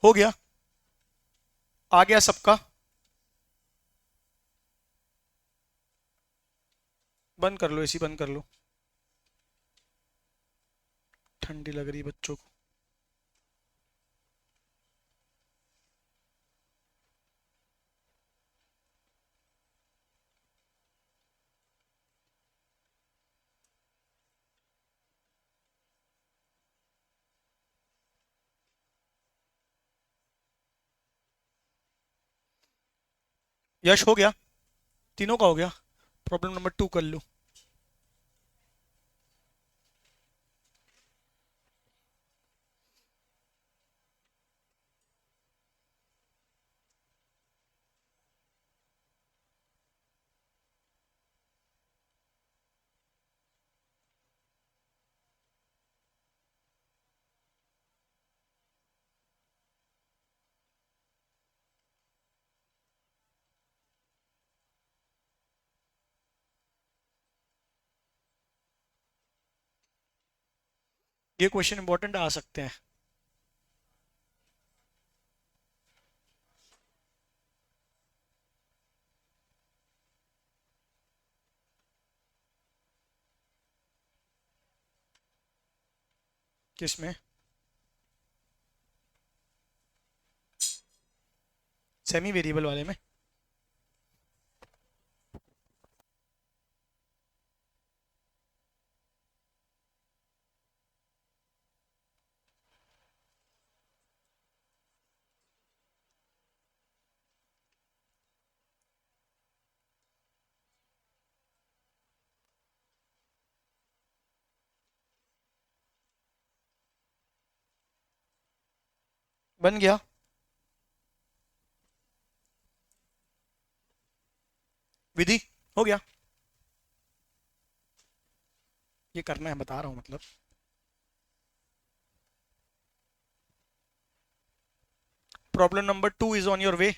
हो गया? आ गया सबका? बंद कर लो, एसी बंद कर लो, ठंडी लग रही है बच्चों को। यश हो गया? तीनों का हो गया? प्रॉब्लम नंबर 2 कर लो। ये क्वेश्चन इंपॉर्टेंट आ सकते हैं। किसमें? सेमी वेरिएबल वाले में? बन गया? विधि हो गया? ये करना है, बता रहा हूं मतलब। Problem number 2 is on your way.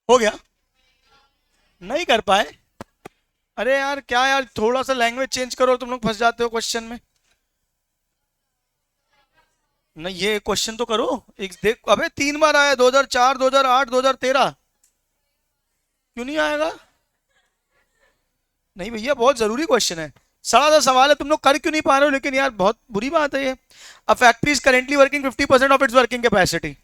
हो गया? नहीं कर पाए? अरे यार क्या यार, थोड़ा सा लैंग्वेज चेंज करो, तुम लोग फंस जाते हो क्वेश्चन में। नहीं ये क्वेश्चन तो करो। एक देख, अबे 3 बार आया, 2004, 2008, 2013। क्यों नहीं आएगा? नहीं भैया, बहुत जरूरी क्वेश्चन है। सारा सा सवाल है, तुम लोग कर क्यों नहीं पा रहे हो? लेकिन यार बहुत बुरी बात है ये। A factory is currently working 50% of its working capacity.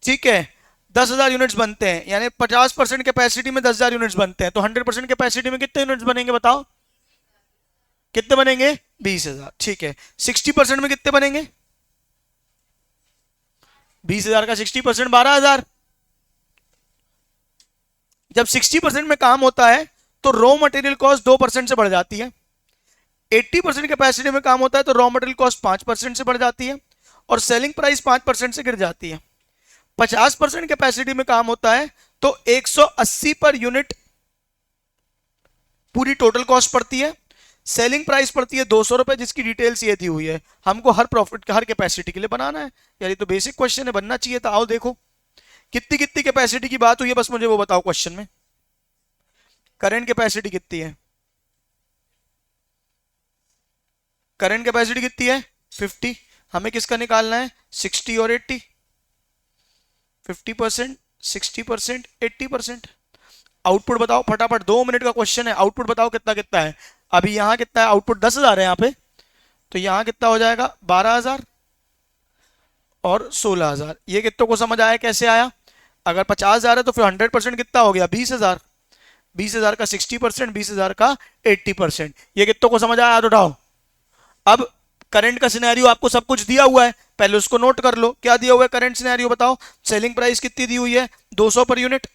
ठीक है, 10,000 यूनिट्स बनते हैं, यानी 50% कैपेसिटी में 10,000 यूनिट्स बनते हैं, तो 100% कैपेसिटी में कितने यूनिट्स बनेंगे बताओ? कितने बनेंगे? 20,000। ठीक है, 60% में कितने बनेंगे? 20,000 का 60% 12,000। जब 60% में काम होता है तो रॉ मटेरियल कॉस्ट 2% से बढ़ जाती है। 80% कैपेसिटी में काम होता है तो रॉ मटेरियल कॉस्ट 5% से बढ़ जाती है और सेलिंग प्राइस 5% से गिर जाती है। 50% कैपेसिटी में काम होता है तो 180 पर यूनिट पूरी टोटल कॉस्ट पड़ती है। सेलिंग प्राइस पड़ती है 200 रुपए, जिसकी डिटेल्स ये दी हुई है। हमको हर प्रॉफिट हर कैपेसिटी के लिए बनाना है। यार ये तो बेसिक क्वेश्चन है, बनना चाहिए था। आओ देखो, कितनी कितनी कैपेसिटी की बात हुई है, बस मुझे वो बताओ क्वेश्चन में। करंट कैपेसिटी कितनी है? करंट कैपेसिटी कितनी है? 50। हमें किसका निकालना है? 60 और 80। 50%, 60%, 80%। आउटपुट बताओ फटाफट, 2 मिनट का क्वेश्चन है। आउटपुट बताओ कितना कितना है? अभी यहाँ कितना है आउटपुट? 10,000 है यहाँ पे, तो यहाँ कितना हो जाएगा? 12,000 और 16,000। ये कितनों को समझ आया कैसे आया? अगर 50,000 है तो फिर 100% कितना हो गया? 20,000। 20,000 का 60%, 20,000 का 80%। ये कितनों को समझ आया? हाथ उठाओ। अब करंट का सिनेरियो आपको सब कुछ दिया हुआ है, पहले उसको नोट कर लो। क्या दिया हुआ है करंट सिनेरियो बताओ? सेलिंग प्राइस कितनी दी हुई है? 200 पर यूनिट।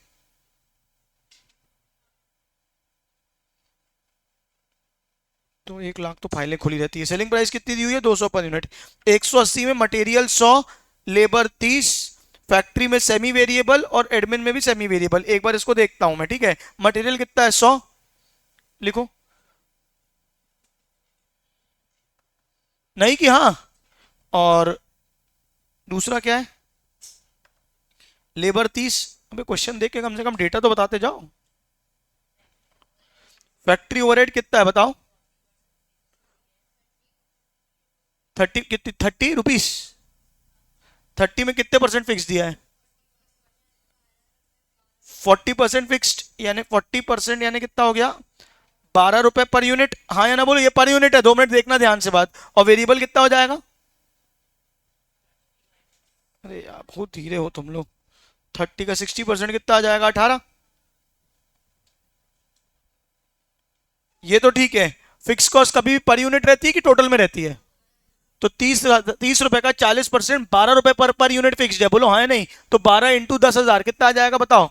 तो 1 लाख तो फाइलें खुली रहती है। सेलिंग प्राइस कितनी दी हुई है? 200 पर यूनिट। 180 में मटेरियल 100, लेबर 30, फैक्ट्री में सेमी वेरिएबल और एडमिन में भी सेमी वेरिएबल। एक बार इसको देखता हूं मैं, ठीक है। मटेरियल कितना है? 100 लिखो। नहीं कि हाँ। और दूसरा क्या है? लेबर 30। अबे क्वेश्चन देख के कम से कम डेटा तो बताते जाओ। फैक्ट्री ओवरहेड कितना है बताओ? 30 कितनी? 30 रुपीस। 30 में कितने परसेंट फिक्स दिया है? 40% फिक्स्ड, यानी 40% यानी कितना हो गया? 12 रुपए पर यूनिट। हाँ या ना बोलो, ये पर यूनिट है। 2 मिनट देखना ध्यान से बात। और वेरिएबल कितना हो जाएगा? अरे यार बहुत धीरे हो तुम लोग। 30 का 60% कितना आ जाएगा? 18। ये तो ठीक है। फिक्स कॉस्ट कभी भी पर यूनिट रहती है कि टोटल में रहती है? तो 30 रुपए का 40%, 12 रुपए पर यूनिट फिक्स्ड है। बोलो हाँ या नहीं? तो 12 इंटू 10,000 कितना आ जाएगा बताओ?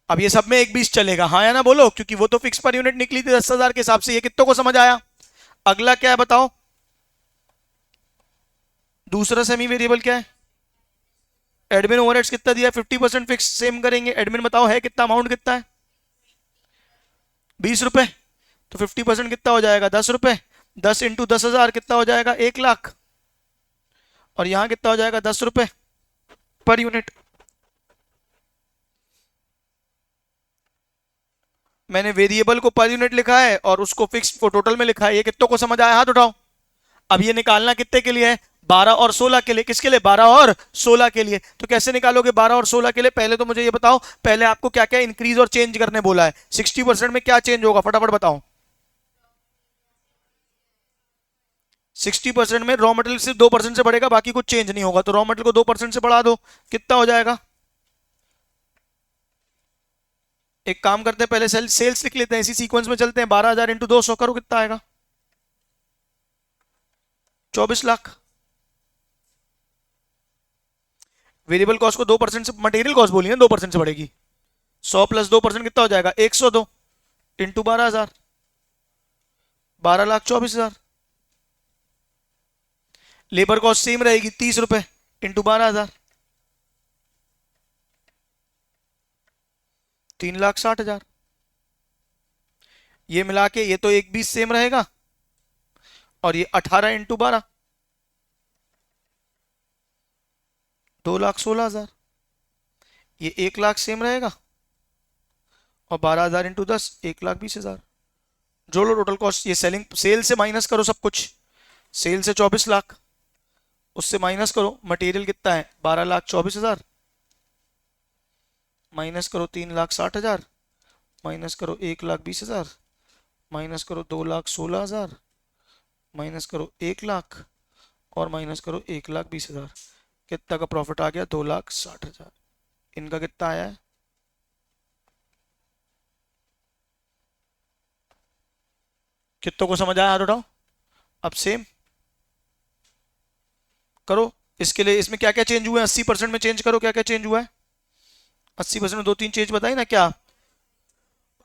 अब ये सब में 1 20 चलेगा, हाँ या ना बोलो, क्योंकि वो तो फिक्स पर यूनिट निकली थी 10,000 के हिसाब से। ये कितनों को समझ आया? अगला क्या है बताओ? दूसरा सेमी वेरिएबल क्या है? एडमिन ओवरहेड्स कितना दिया है? 50% फिक्स। सेम करेंगे। एडमिन बताओ है कितना, अमाउंट कितना है? 20 रुपए। तो 50% कितना हो जाएगा? 10 रुपए। 10 इंटू 10,000 कितना हो जाएगा? 1 लाख। और यहां कितना हो जाएगा? 10 रुपए पर यूनिट। मैंने वेरिएबल को पर यूनिट लिखा है और उसको फिक्स को टोटल में लिखा है। ये कितनों को समझ आया? हाथ उठाओ। अब ये निकालना कितने के लिए है? 12 और 16 के लिए। किसके लिए? 12 और 16 के लिए। तो कैसे निकालोगे 12 और 16 के लिए? पहले तो मुझे ये बताओ, पहले आपको क्या क्या इंक्रीज और चेंज करने बोला है? 60% में क्या चेंज होगा फटाफट बताओ? 60% में रॉ मटेरियल सिर्फ 2% से बढ़ेगा, बाकी कुछ चेंज नहीं होगा। तो रॉ मटेरियल को 2% से बढ़ा दो, कितना हो जाएगा? एक काम करते हैं, पहले सेल्स लिख लेते हैं, इसी सीक्वेंस में चलते हैं। 12,000 इंटू 200 करो, कितना आएगा? 24 लाख। वेरिएबल कॉस्ट को 2% से, मटेरियल कॉस्ट बोली ना 2% से बढ़ेगी। 100 प्लस 2% कितना हो जाएगा? 102 इंटू 12,000, 12,24,000। लेबर कॉस्ट सेम रहेगी 30 रुपए इंटू 12,000, 3,60,000। ये मिला के ये तो 1 20 सेम रहेगा, और ये 18 इंटू 12, 2,16,000, ये 1,00,000 सेम रहेगा, और 12,000 इंटू 10, 1,20,000। जोड़ो टोटल कॉस्ट, ये सेल से माइनस करो सब कुछ, सेल से 24 लाख, उससे माइनस करो मटेरियल कितना है 12,24,000, माइनस करो 3,60,000, माइनस करो 1,20,000, माइनस करो 2,16,000, माइनस करो 1,00,000, और माइनस करो 1,20,000। कितना का प्रॉफिट आ गया 2,60,000। इनका कितना आया है, कितनों को समझ आया हाथ उठाओ। अब सेम करो इसके लिए, इसमें क्या क्या चेंज हुआ है 80% में चेंज करो, क्या क्या चेंज हुआ है 80% में, 2-3 चेंज बताई ना क्या।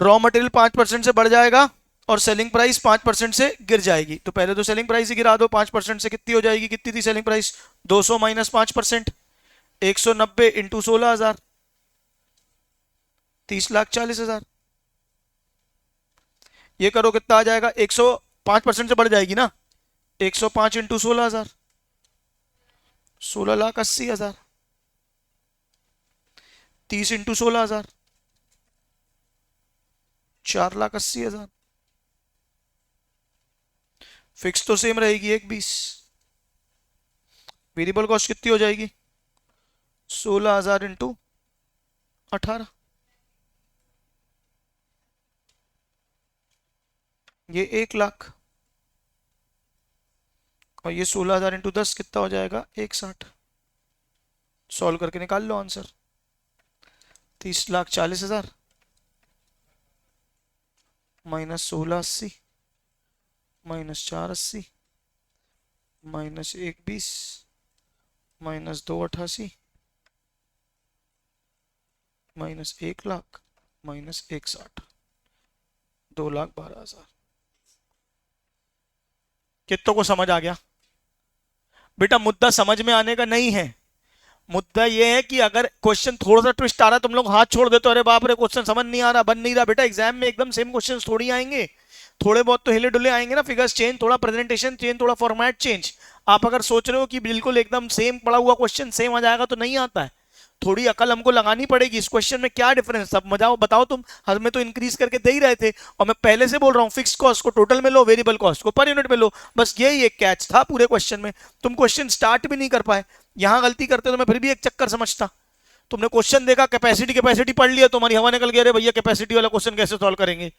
रॉ मटेरियल 5% से बढ़ जाएगा और सेलिंग प्राइस 5% से गिर जाएगी। तो पहले तो सेलिंग प्राइस ही गिरा दो 5% से, कितनी हो जाएगी, कितनी थी सेलिंग प्राइस 200 माइनस 5%, 190 इंटू 16,000, 30,40,000। ये करो कितना आ जाएगा, 105% से बढ़ जाएगी ना, 105 इंटू 16,000, 16,80,000, 30 इंटू 16,000, 4,80,000। फिक्स तो सेम रहेगी 1,20, वेरिएबल कॉस्ट कितनी हो जाएगी 16,000 इंटू 18, ये 1,00,000, और ये 16,000 इंटू 10 कितना हो जाएगा 1,60। सॉल्व करके निकाल लो answer, 30,40,000 minus 16,80 minus 4,80 minus 1,20 minus 2,88 minus 1,00,000 minus 1,60, 2,12,000। कितनों को समझ आ गया बेटा। मुद्दा समझ में आने का नहीं है, मुद्दा यह है कि अगर क्वेश्चन थोड़ा सा ट्विस्ट आ रहा है तुम लोग हाथ छोड़ देते हो, अरे बाप रे क्वेश्चन समझ नहीं आ रहा, बन नहीं रहा। बेटा एग्जाम में एकदम सेम क्वेश्चन थोड़ी आएंगे, थोड़े बहुत तो हिले डुले आएंगे ना, फिगर्स चेंज, थोड़ा प्रेजेंटेशन चेंज, थोड़ा फॉर्मेट चेंज। आप अगर सोच रहे हो कि बिल्कुल एकदम सेम पड़ा हुआ क्वेश्चन सेम आ जाएगा तो नहीं आता है, थोड़ी अकल हमको लगानी पड़ेगी। इस क्वेश्चन में क्या डिफरेंस, सब मजाओ बताओ तुम, हर में तो इंक्रीज करके दे ही रहे थे, और मैं पहले से बोल रहा हूं फिक्स कॉस्ट को टोटल में लो, वेरिएबल कॉस्ट को पर यूनिट में लो, बस यही एक कैच था पूरे क्वेश्चन में। तुम क्वेश्चन स्टार्ट भी नहीं कर पाए, यहां गलती करते तो मैं फिर भी एक चक्कर समझता। तुमने क्वेश्चन देखा, कैपेसिटी कैपेसिटी पढ़ लिया, तुम्हारी हवा निकल गया, अरे भैया कैपेसिटी वाला क्वेश्चन कैसे सॉल्व करेंगे,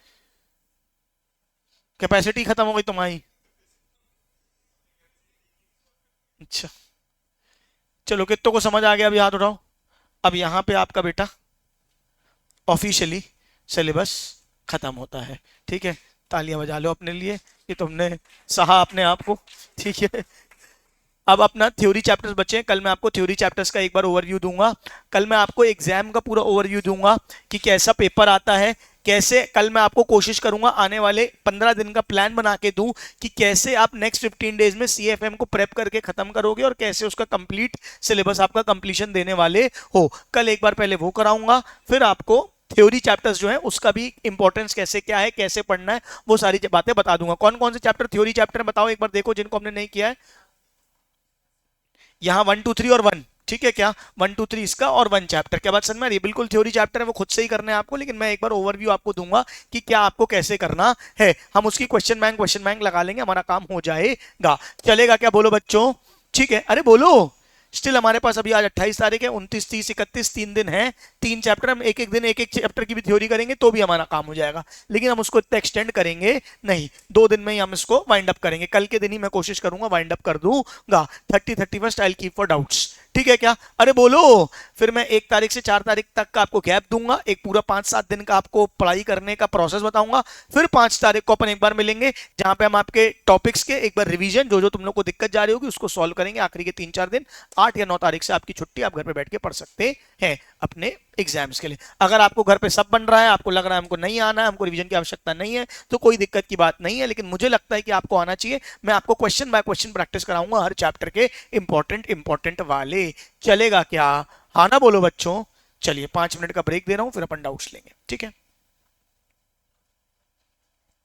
कैपेसिटी खत्म हो गई तुम्हारी। अच्छा चलो, कितनों को समझ आ गया अभी हाथ उठाओ। अब यहां पे आपका बेटा ऑफिशियली सिलेबस खत्म होता है, ठीक है, तालियां बजा लो अपने लिए कि तुमने सहा अपने आप को, ठीक है। अब अपना थ्योरी चैप्टर्स बचे हैं, कल मैं आपको थ्योरी चैप्टर्स का एक बार ओवरव्यू दूंगा, कल मैं आपको एग्जाम का पूरा ओवरव्यू दूंगा कि कैसा पेपर आता है, कैसे, कल मैं आपको कोशिश करूंगा आने वाले 15 दिन का प्लान बना के दूं कि कैसे आप नेक्स्ट 15 डेज में सीएफएम को प्रेप करके खत्म करोगे और कैसे उसका कंप्लीट सिलेबस आपका कंप्लीशन देने वाले हो। कल एक बार पहले वो कराऊंगा, फिर आपको थ्योरी चैप्टर्स जो है उसका भी इंपॉर्टेंस कैसे क्या है, कैसे पढ़ना है, वो सारी बातें बता दूंगा। कौन कौन से चैप्टर थ्योरी चैप्टर बताओ एक बार, देखो जिनको हमने नहीं किया है। यहाँ 1 2 3 और 1, ठीक है क्या, 1 2 3 इसका और 1 चैप्टर, क्या बात समझ में आ रही है। बिल्कुल थ्योरी चैप्टर है वो खुद से ही करना है आपको, लेकिन मैं एक बार ओवरव्यू आपको दूंगा कि क्या आपको कैसे करना है। हम उसकी क्वेश्चन बैंक लगा लेंगे, हमारा काम हो जाएगा। चलेगा क्या, बोलो बच्चों, ठीक है, अरे बोलो। स्टिल हमारे पास अभी आज 28 तारीख है, 29 30 31 3 दिन है, 3 चैप्टर, हम एक एक दिन एक एक चैप्टर की भी थ्योरी करेंगे तो भी हमारा काम हो जाएगा, लेकिन हम उसको इतना एक्सटेंड करेंगे नहीं, 2 दिन में ही हम इसको वाइंड अप करेंगे। कल के दिन ही मैं कोशिश करूंगा वाइंड अप कर दूंगा, 31 आई कीप फॉर डाउट्स, ठीक है क्या, अरे बोलो। फिर मैं 1 तारीख से 4 तारीख तक का आपको गैप दूंगा, एक पूरा 5-7 दिन का आपको पढ़ाई करने का प्रोसेस बताऊंगा, फिर 5 तारीख को अपन एक बार मिलेंगे जहां पे हम आपके टॉपिक्स के एक बार रिवीजन, जो जो तुम लोग को दिक्कत जा रही होगी उसको सॉल्व करेंगे। आखिरी के 3-4 दिन 8 या 9 तारीख से आपकी छुट्टी, आप घर पे बैठ के पढ़ सकते हैं अपने एग्जाम्स के लिए। अगर आपको घर पे सब बन रहा है, आपको लग रहा है हमको नहीं आना है, हमको रिवीजन की आवश्यकता नहीं है, तो कोई दिक्कत की बात नहीं है, लेकिन मुझे लगता है कि आपको आना चाहिए। मैं आपको क्वेश्चन बाय क्वेश्चन प्रैक्टिस कराऊंगा हर चैप्टर के इंपॉर्टेंट वाले, चलेगा क्या, हाँ ना बोलो बच्चों। चलिए 5 मिनट का ब्रेक दे रहा हूं, फिर अपन डाउट्स लेंगे, ठीक है।